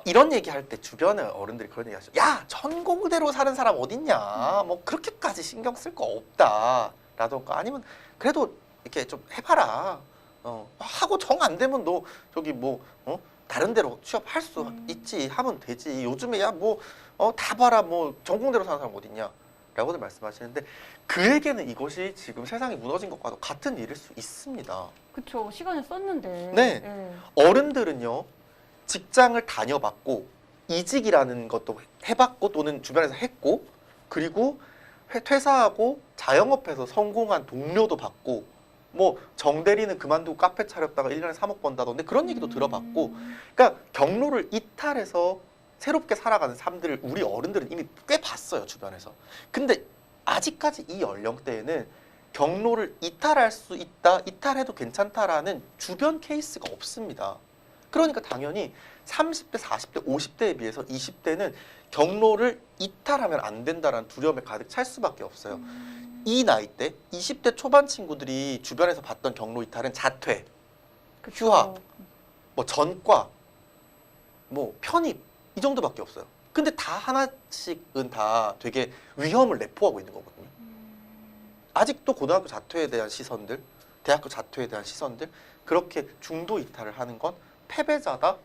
이런 얘기할 때 주변에 어른들이 그런 얘기 하죠. 야, 전공대로 사는 사람 어딨냐. 뭐 그렇게까지 신경 쓸 거 없다. 라던가 아니면 그래도 이렇게 좀 해봐라. 하고 정 안 되면 너 저기 뭐 다른 데로 취업할 수 있지. 하면 되지. 요즘에 야 뭐 다 봐라. 뭐 전공대로 사는 사람 어딨냐. 라고들 말씀하시는데 그에게는 이것이 지금 세상이 무너진 것과도 같은 일일 수 있습니다. 그렇죠. 시간을 썼는데. 네. 어른들은요. 직장을 다녀봤고 이직이라는 것도 해봤고 또는 주변에서 했고 그리고 퇴사하고 자영업해서 성공한 동료도 봤고 뭐 정대리는 그만두고 카페 차렸다가 1년에 3억 번다던데 그런 얘기도 들어봤고 그러니까 경로를 이탈해서 새롭게 살아가는 삶들을 우리 어른들은 이미 꽤 봤어요 주변에서. 근데 아직까지 이 연령대에는 경로를 이탈할 수 있다, 이탈해도 괜찮다라는 주변 케이스가 없습니다. 그러니까 당연히 30대, 40대, 50대에 비해서 20대는 경로를 이탈하면 안 된다는 두려움에 가득 찰 수밖에 없어요. 이 나이 때 20대 초반 친구들이 주변에서 봤던 경로 이탈은 자퇴, 그쵸. 휴학, 뭐 전과, 뭐 편입 이 정도밖에 없어요. 근데 다 하나씩은 다 되게 위험을 내포하고 있는 거거든요. 아직도 고등학교 자퇴에 대한 시선들, 대학교 자퇴에 대한 시선들 그렇게 중도 이탈을 하는 건 패배자다,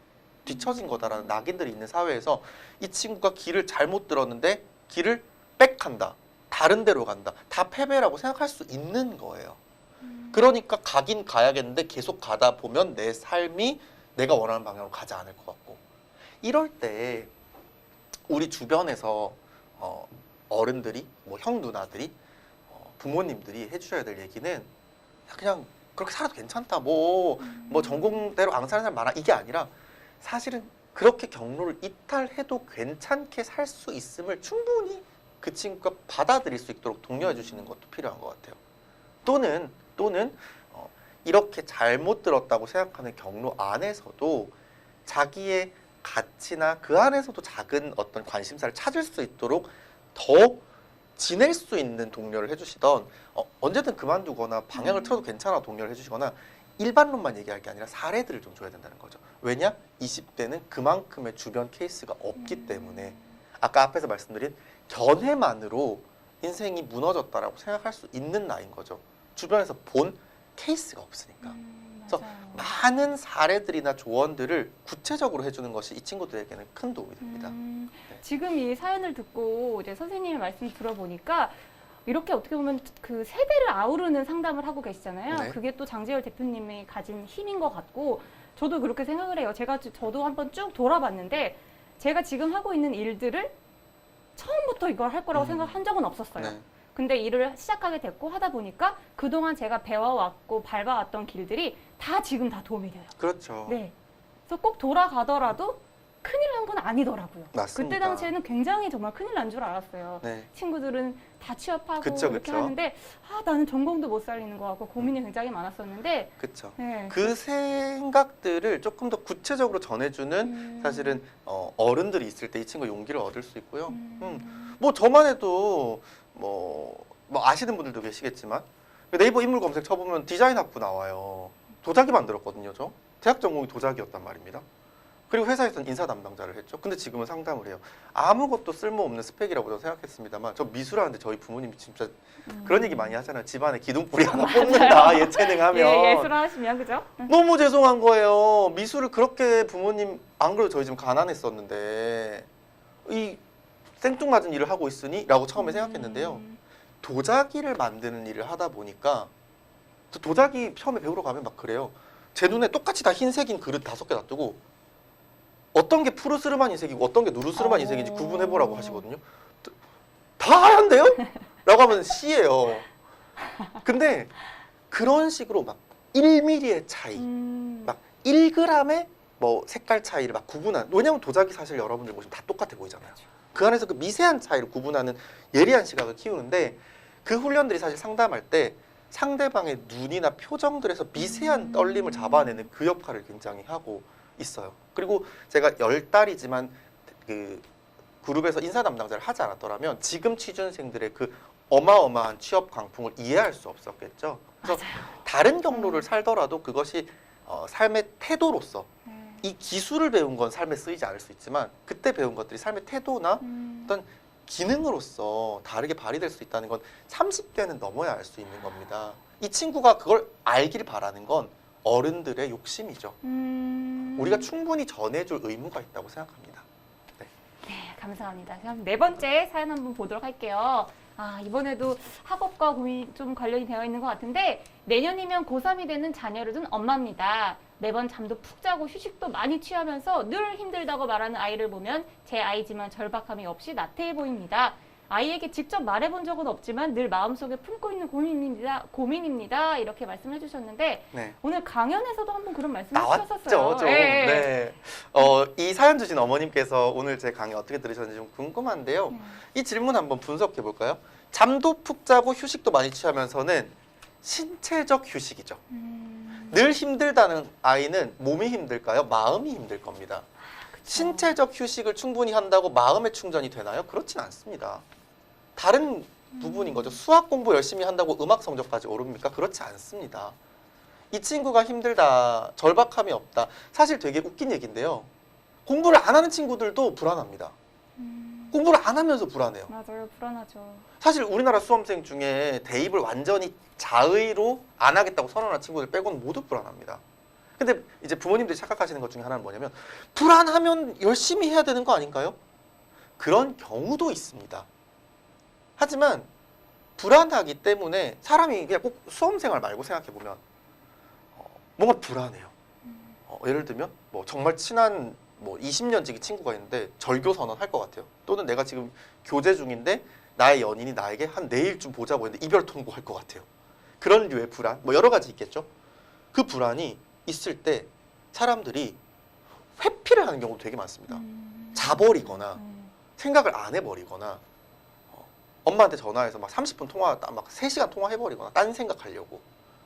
뒤처진 거다라는 낙인들이 있는 사회에서 이 친구가 길을 잘못 들었는데 길을 빽한다, 다른 데로 간다, 다 패배라고 생각할 수 있는 거예요. 그러니까 가긴 가야겠는데 계속 가다 보면 내 삶이 내가 원하는 방향으로 가지 않을 것 같고 이럴 때 우리 주변에서 어른들이 뭐 형 누나들이 부모님들이 해주셔야 될 얘기는 그냥 그렇게 살아도 괜찮다 뭐 전공대로 안 사는 사람 많아 이게 아니라 사실은 그렇게 경로를 이탈해도 괜찮게 살 수 있음을 충분히 그 친구가 받아들일 수 있도록 독려해 주시는 것도 필요한 것 같아요. 또는 이렇게 잘못 들었다고 생각하는 경로 안에서도 자기의 가치나 그 안에서도 작은 어떤 관심사를 찾을 수 있도록 더 지낼 수 있는 동료를 해주시던 언제든 그만두거나 방향을 틀어도 괜찮아 동료를 해주시거나 일반론만 얘기할 게 아니라 사례들을 좀 줘야 된다는 거죠. 왜냐? 20대는 그만큼의 주변 케이스가 없기 때문에 아까 앞에서 말씀드린 견해만으로 인생이 무너졌다라고 생각할 수 있는 나이인 거죠. 주변에서 본 케이스가 없으니까. 그래서 맞아요. 많은 사례들이나 조언들을 구체적으로 해주는 것이 이 친구들에게는 큰 도움이 됩니다. 네. 지금 이 사연을 듣고 이제 선생님의 말씀 들어보니까 이렇게 어떻게 보면 그 세대를 아우르는 상담을 하고 계시잖아요. 네. 그게 또 장재열 대표님이 가진 힘인 것 같고 저도 그렇게 생각을 해요. 저도 한번 쭉 돌아봤는데 제가 지금 하고 있는 일들을 처음부터 이걸 할 거라고 생각한 적은 없었어요. 네. 근데 일을 시작하게 됐고 하다 보니까 그동안 제가 배워왔고 밟아왔던 길들이 다 지금 다 도움이 돼요. 그렇죠. 네. 그래서 꼭 돌아가더라도 큰일 난 건 아니더라고요. 맞습니다. 그때 당시에는 굉장히 정말 큰일 난 줄 알았어요. 네. 친구들은 다 취업하고 그쵸, 이렇게 그쵸. 하는데 나는 전공도 못 살리는 것 같고 고민이 굉장히 많았었는데 그렇죠. 네. 그 생각들을 조금 더 구체적으로 전해주는 사실은 어른들이 있을 때 이 친구 용기를 얻을 수 있고요. 뭐 저만 해도 뭐 아시는 분들도 계시겠지만 네이버 인물 검색 쳐보면 디자인 학부 나와요. 도자기 만들었거든요, 저. 대학 전공이 도자기였단 말입니다. 그리고 회사에서는 인사 담당자를 했죠. 근데 지금은 상담을 해요. 아무것도 쓸모없는 스펙이라고 저는 생각했습니다만 저 미술하는데 저희 부모님이 진짜 그런 얘기 많이 하잖아요. 집안에 기둥뿌리 하나 뽑는다, 예체능하면. 예술 하시면 그죠? 너무 죄송한 거예요. 미술을 그렇게 부모님, 안 그래도 저희 집 가난했었는데 이 생뚱맞은 일을 하고 있으니? 라고 처음에 생각했는데요. 도자기를 만드는 일을 하다 보니까 저 도자기 처음에 배우러 가면 막 그래요. 제 눈에 똑같이 다 흰색인 그릇 5개 놔두고 어떤 게 푸르스름한 흰색이고 어떤 게 누르스름한 흰색인지 구분해보라고 하시거든요. 다 하얀데요? 라고 하면 C예요. 근데 그런 식으로 막 1mm의 차이, 막 1g의 뭐 색깔 차이를 막 구분한, 왜냐면 도자기 사실 여러분들 보시면 다 똑같아 보이잖아요. 그 안에서 그 미세한 차이를 구분하는 예리한 시각을 키우는데 그 훈련들이 사실 상담할 때 상대방의 눈이나 표정들에서 미세한 떨림을 잡아내는 그 역할을 굉장히 하고 있어요. 그리고 제가 10달이지만 그 그룹에서 인사 담당자를 하지 않았더라면 지금 취준생들의 그 어마어마한 취업 강풍을 이해할 수 없었겠죠. 그래서 다른 경로를 살더라도 그것이 삶의 태도로서 이 기술을 배운 건 삶에 쓰이지 않을 수 있지만 그때 배운 것들이 삶의 태도나 어떤 기능으로서 다르게 발휘될 수 있다는 건 30대는 넘어야 알 수 있는 겁니다. 이 친구가 그걸 알길 바라는 건 어른들의 욕심이죠. 우리가 충분히 전해줄 의무가 있다고 생각합니다. 네, 감사합니다. 그럼 네 번째 사연 한번 보도록 할게요. 이번에도 학업과 고민이 좀 관련이 되어 있는 것 같은데 내년이면 고3이 되는 자녀를 둔 엄마입니다. 매번 잠도 푹 자고 휴식도 많이 취하면서 늘 힘들다고 말하는 아이를 보면 제 아이지만 절박함이 없이 나태해 보입니다. 아이에게 직접 말해본 적은 없지만 늘 마음속에 품고 있는 고민입니다. 이렇게 말씀해 주셨는데 네. 오늘 강연에서도 한번 그런 말씀을 나왔죠, 하셨어요. 좀. 네. 이 사연 주신 어머님께서 오늘 제 강의 어떻게 들으셨는지 좀 궁금한데요. 이 질문 한번 분석해 볼까요? 잠도 푹 자고 휴식도 많이 취하면서는 신체적 휴식이죠. 늘 힘들다는 아이는 몸이 힘들까요? 마음이 힘들 겁니다. 신체적 휴식을 충분히 한다고 마음의 충전이 되나요? 그렇진 않습니다. 다른 부분인 거죠. 수학 공부 열심히 한다고 음악 성적까지 오릅니까? 그렇지 않습니다. 이 친구가 힘들다, 절박함이 없다. 사실 되게 웃긴 얘기인데요. 공부를 안 하는 친구들도 불안합니다. 공부를 안 하면서 불안해요. 맞아요. 불안하죠. 사실 우리나라 수험생 중에 대입을 완전히 자의로 안 하겠다고 선언한 친구들 빼고는 모두 불안합니다. 근데 이제 부모님들이 착각하시는 것 중에 하나는 뭐냐면 불안하면 열심히 해야 되는 거 아닌가요? 그런 경우도 있습니다. 하지만 불안하기 때문에 사람이 그냥 꼭 수험생활 말고 생각해보면 뭔가 불안해요. 예를 들면 뭐 정말 친한 뭐 20년 지기 친구가 있는데 절교 선언할 것 같아요. 또는 내가 지금 교제 중인데 나의 연인이 나에게 한 내일쯤 보자고 했는데 이별 통보할 것 같아요. 그런 류의 불안, 뭐 여러 가지 있겠죠. 그 불안이 있을 때 사람들이 회피를 하는 경우도 되게 많습니다. 자버리거나 생각을 안 해버리거나 엄마한테 전화해서 막 30분 통화, 막 3시간 통화해버리거나 딴 생각하려고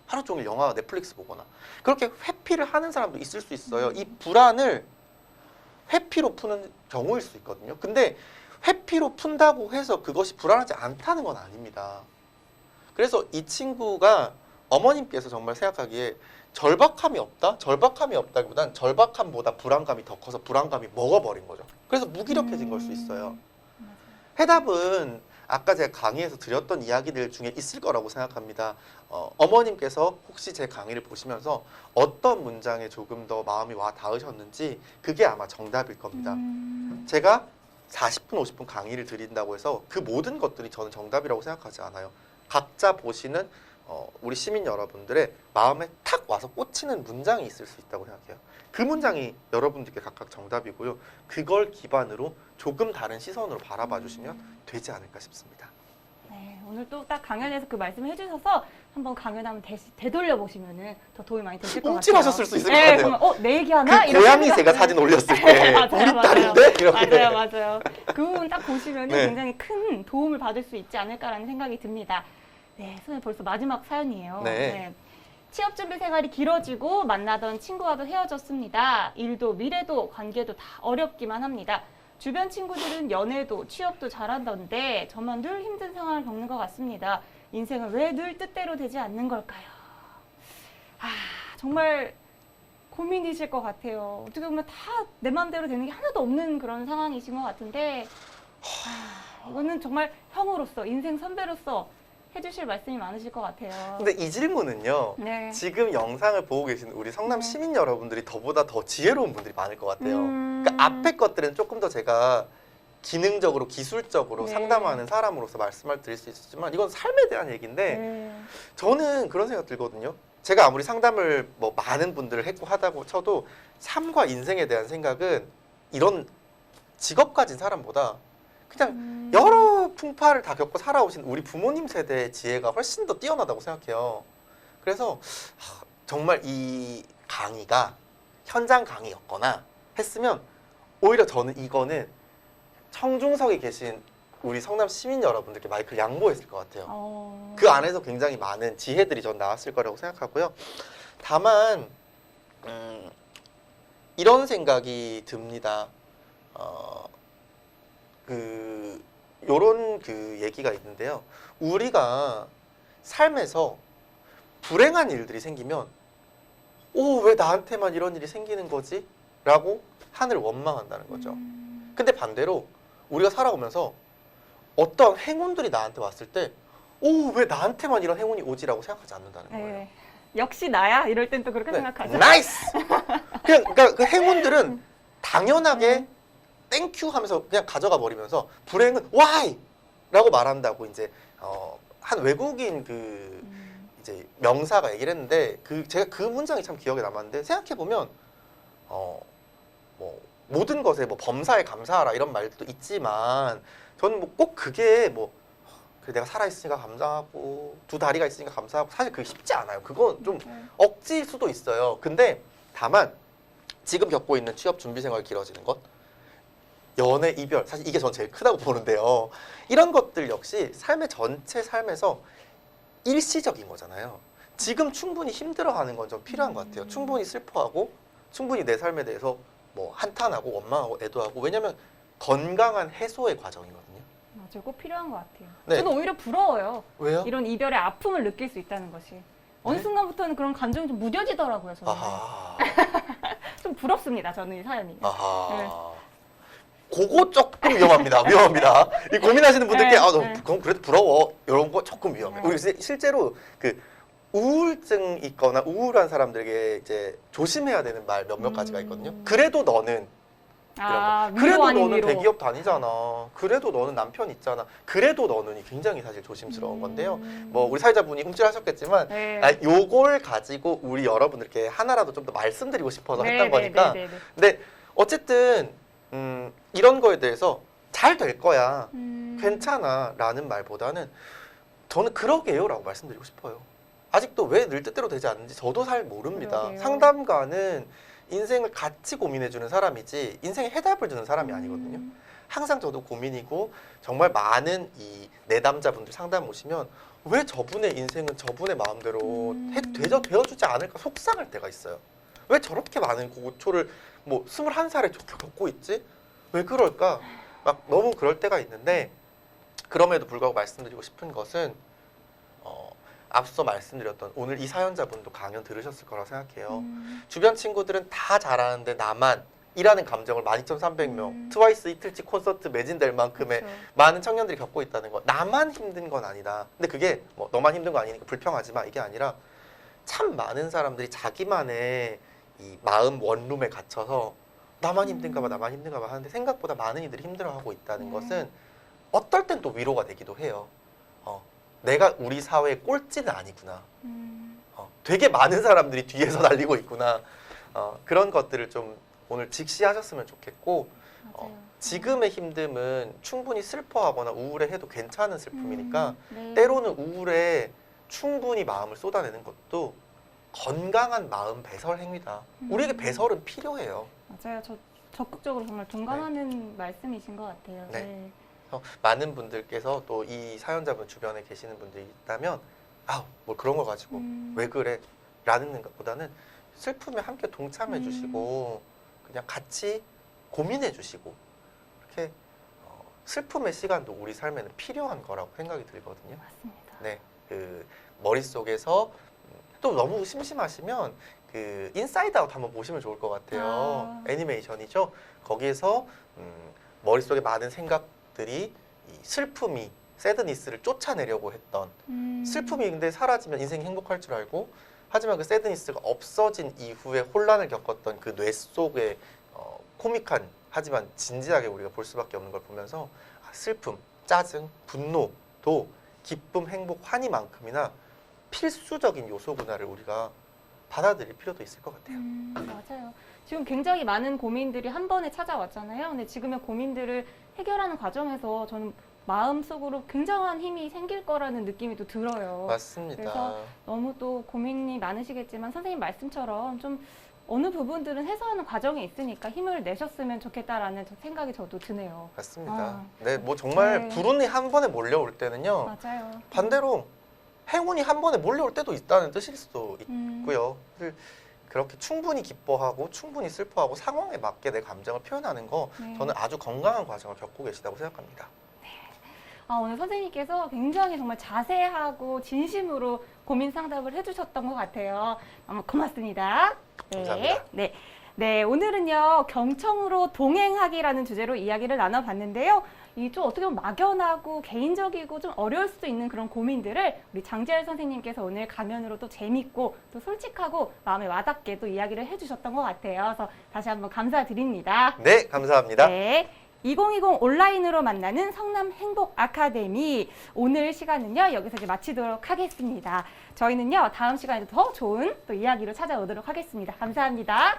하루 종일 영화 넷플릭스 보거나 그렇게 회피를 하는 사람도 있을 수 있어요. 이 불안을 회피로 푸는 경우일 수 있거든요. 근데 회피로 푼다고 해서 그것이 불안하지 않다는 건 아닙니다. 그래서 이 친구가 어머님께서 정말 생각하기에 절박함이 없다? 절박함이 없다기보단 절박함보다 불안감이 더 커서 불안감이 먹어버린 거죠. 그래서 무기력해진 걸 수 있어요. 맞아요. 해답은 아까 제가 강의에서 드렸던 이야기들 중에 있을 거라고 생각합니다. 어머님께서 혹시 제 강의를 보시면서 어떤 문장에 조금 더 마음이 와 닿으셨는지 그게 아마 정답일 겁니다. 제가 40분, 50분 강의를 드린다고 해서 그 모든 것들이 저는 정답이라고 생각하지 않아요. 각자 보시는 우리 시민 여러분들의 마음에 탁 와서 꽂히는 문장이 있을 수 있다고 생각해요. 그 문장이 여러분들께 각각 정답이고요. 그걸 기반으로 조금 다른 시선으로 바라봐 주시면 되지 않을까 싶습니다. 네, 오늘 또 딱 강연에서 그 말씀을 해주셔서 한번 강연 한번 되돌려 보시면은 더 도움이 많이 되실 것 같아요. 움찔하셨을 수 있을 것 네, 같아요. 그러면 내 얘기하나? 그 고양이 제가 사진 올렸을 때 맞아요, 우리 맞아요. 딸인데 이렇게. 맞아요. 그 부분 딱 보시면 네. 굉장히 큰 도움을 받을 수 있지 않을까라는 생각이 듭니다. 네, 선생님 벌써 마지막 사연이에요. 네. 취업 준비 생활이 길어지고 만나던 친구와도 헤어졌습니다. 일도 미래도 관계도 다 어렵기만 합니다. 주변 친구들은 연애도 취업도 잘한다는데 저만 늘 힘든 상황을 겪는 것 같습니다. 인생은 왜 늘 뜻대로 되지 않는 걸까요? 정말 고민이실 것 같아요. 어떻게 보면 다 내 마음대로 되는 게 하나도 없는 그런 상황이신 것 같은데 이거는 정말 형으로서 인생 선배로서 해주실 말씀이 많으실 것 같아요. 근데 이 질문은요. 네. 지금 영상을 보고 계신 우리 성남 네. 시민 여러분들이 저보다 더 지혜로운 분들이 많을 것 같아요. 음. 그러니까 앞에 것들은 조금 더 제가 기능적으로 기술적으로 네. 상담하는 사람으로서 말씀을 드릴 수 있지만 이건 삶에 대한 얘기인데 네. 저는 그런 생각 들거든요. 제가 아무리 상담을 뭐 많은 분들을 했고 하다고 쳐도 삶과 인생에 대한 생각은 이런 직업 가진 사람보다 그냥 여러 풍파를 다 겪고 살아오신 우리 부모님 세대의 지혜가 훨씬 더 뛰어나다고 생각해요. 그래서 정말 이 강의가 현장 강의였거나 했으면 오히려 저는 이거는 청중석에 계신 우리 성남 시민 여러분들께 마이크를 양보했을 것 같아요. 그 안에서 굉장히 많은 지혜들이 전 나왔을 거라고 생각하고요. 다만 이런 생각이 듭니다. 요런 얘기가 있는데요. 우리가 삶에서 불행한 일들이 생기면 왜 나한테만 이런 일이 생기는 거지? 라고 하늘을 원망한다는 거죠. 근데 반대로 우리가 살아오면서 어떤 행운들이 나한테 왔을 때 왜 나한테만 이런 행운이 오지라고 생각하지 않는다는 거예요. 네. 역시 나야? 이럴 땐 또 그렇게 네. 생각하죠. 나이스! 그러니까 그 행운들은 당연하게 땡큐 하면서 그냥 가져가 버리면서 불행은 why! 라고 말한다고 이제 한 외국인 이제 명사가 얘기를 했는데 제가 그 문장이 참 기억에 남았는데 생각해 보면 뭐 모든 것에 뭐 범사에 감사하라 이런 말도 있지만 저는 뭐 꼭 그게 그래 내가 살아있으니까 감사하고 두 다리가 있으니까 감사하고 사실 그게 쉽지 않아요. 그건 좀 억지일 수도 있어요. 근데 다만 지금 겪고 있는 취업 준비 생활이 길어지는 것 연애, 이별 사실 이게 전 제일 크다고 보는데요. 이런 것들 역시 삶의 전체 삶에서 일시적인 거잖아요. 지금 충분히 힘들어하는 건 좀 필요한 것 같아요. 충분히 슬퍼하고 충분히 내 삶에 대해서 뭐 한탄하고 원망하고 애도하고 왜냐면 건강한 해소의 과정이거든요. 맞아요. 꼭 필요한 것 같아요. 네. 저는 오히려 부러워요. 왜요? 이런 이별의 아픔을 느낄 수 있다는 것이. 어느 네? 순간부터는 그런 감정이 좀 무뎌지더라고요. 저는. 아하. 좀 부럽습니다. 저는 이 사연이. 아하. 그거 조금 위험합니다. 위험합니다. 이 고민하시는 분들께 네. 그건 그래도 부러워. 이런 거 조금 위험해. 네. 우리 실제로 우울증 있거나 우울한 사람들에게 이제 조심해야 되는 말 몇몇 가지가 있거든요. 그래도 너는 이런 거. 위로 그래도 아닌 너는 위로. 대기업 다니잖아. 그래도 너는 남편 있잖아. 그래도 너는이 굉장히 사실 조심스러운 건데요. 뭐 우리 사회자분이 움찔하셨겠지만 네. 요걸 가지고 우리 여러분들께 하나라도 좀 더 말씀드리고 싶어서 네, 했던 네, 거니까. 네, 네, 네. 근데 어쨌든 이런 거에 대해서 잘 될 거야. 괜찮아 라는 말보다는 저는 그러게요 라고 말씀드리고 싶어요. 아직도 왜 늘 뜻대로 되지 않는지 저도 잘 모릅니다. 그러게요. 상담가는 인생을 같이 고민해주는 사람이지 인생에 해답을 주는 사람이 아니거든요. 항상 저도 고민이고 정말 많은 이 내담자분들 상담 오시면 왜 저분의 인생은 저분의 마음대로 되어주지 않을까 속상할 때가 있어요. 왜 저렇게 많은 고초를 뭐 21살에 겪고 있지? 왜 그럴까? 막 너무 그럴 때가 있는데 그럼에도 불구하고 말씀드리고 싶은 것은 앞서 말씀드렸던 오늘 이 사연자분도 강연 들으셨을 거라고 생각해요. 주변 친구들은 다 잘하는데 나만 이라는 감정을 12,300명 트와이스 이틀치 콘서트 매진될 만큼의 그렇죠. 많은 청년들이 겪고 있다는 거. 나만 힘든 건 아니다. 근데 그게 뭐 너만 힘든 거 아니니까 불평하지 마 이게 아니라 참 많은 사람들이 자기만의 이 마음 원룸에 갇혀서 나만 힘든가 봐 나만 힘든가 봐 하는데 생각보다 많은 이들이 힘들어하고 있다는 것은 어떨 땐 또 위로가 되기도 해요. 내가 우리 사회의 꼴찌는 아니구나. 되게 많은 사람들이 뒤에서 달리고 있구나. 그런 것들을 좀 오늘 직시하셨으면 좋겠고 맞아요. 지금의 힘듦은 충분히 슬퍼하거나 우울해해도 괜찮은 슬픔이니까 네. 때로는 우울에 충분히 마음을 쏟아내는 것도 건강한 마음 배설 행위다. 우리에게 배설은 필요해요. 맞아요. 저 적극적으로 정말 동감하는 말씀이신 것 같아요. 네. 네. 그래서 많은 분들께서 또 이 사연자분 주변에 계시는 분들이 있다면 뭐 그런 거 가지고 왜 그래? 라는 것보다는 슬픔에 함께 동참해 주시고 그냥 같이 고민해 주시고 이렇게 슬픔의 시간도 우리 삶에는 필요한 거라고 생각이 들거든요. 맞습니다. 네, 그 머릿속에서 또 너무 심심하시면 그 인사이드 아웃 한번 보시면 좋을 것 같아요. 애니메이션이죠. 거기에서 머릿속에 많은 생각들이 이 슬픔이 새드니스를 쫓아내려고 했던 슬픔이 근데 사라지면 인생이 행복할 줄 알고 하지만 그 새드니스가 없어진 이후에 혼란을 겪었던 그 뇌 속의 코믹한 하지만 진지하게 우리가 볼 수밖에 없는 걸 보면서 슬픔, 짜증, 분노도 기쁨, 행복, 환희만큼이나 필수적인 요소구나를 우리가 받아들일 필요도 있을 것 같아요. 맞아요. 지금 굉장히 많은 고민들이 한 번에 찾아왔잖아요. 근데 지금의 고민들을 해결하는 과정에서 저는 마음속으로 굉장한 힘이 생길 거라는 느낌이 또 들어요. 맞습니다. 그래서 너무 또 고민이 많으시겠지만 선생님 말씀처럼 좀 어느 부분들은 해소하는 과정에 있으니까 힘을 내셨으면 좋겠다라는 생각이 저도 드네요. 맞습니다. 네, 뭐 정말 네. 불운이 한 번에 몰려올 때는요. 맞아요. 반대로 행운이 한 번에 몰려올 때도 있다는 뜻일 수도 있고요. 그렇게 충분히 기뻐하고 충분히 슬퍼하고 상황에 맞게 내 감정을 표현하는 거 네. 저는 아주 건강한 과정을 겪고 계시다고 생각합니다. 오늘 선생님께서 굉장히 정말 자세하고 진심으로 고민 상담을 해주셨던 것 같아요. 너무 고맙습니다. 감사합니다. 네, 오늘은요 경청으로 동행하기라는 주제로 이야기를 나눠봤는데요. 이 좀 어떻게 보면 막연하고 개인적이고 좀 어려울 수도 있는 그런 고민들을 우리 장재열 선생님께서 오늘 강연으로 또 재밌고 또 솔직하고 마음에 와닿게 또 이야기를 해주셨던 것 같아요. 그래서 다시 한번 감사드립니다. 네, 감사합니다. 네. 2020 온라인으로 만나는 성남 행복 아카데미 오늘 시간은요 여기서 이제 마치도록 하겠습니다. 저희는요 다음 시간에도 더 좋은 또 이야기로 찾아오도록 하겠습니다. 감사합니다.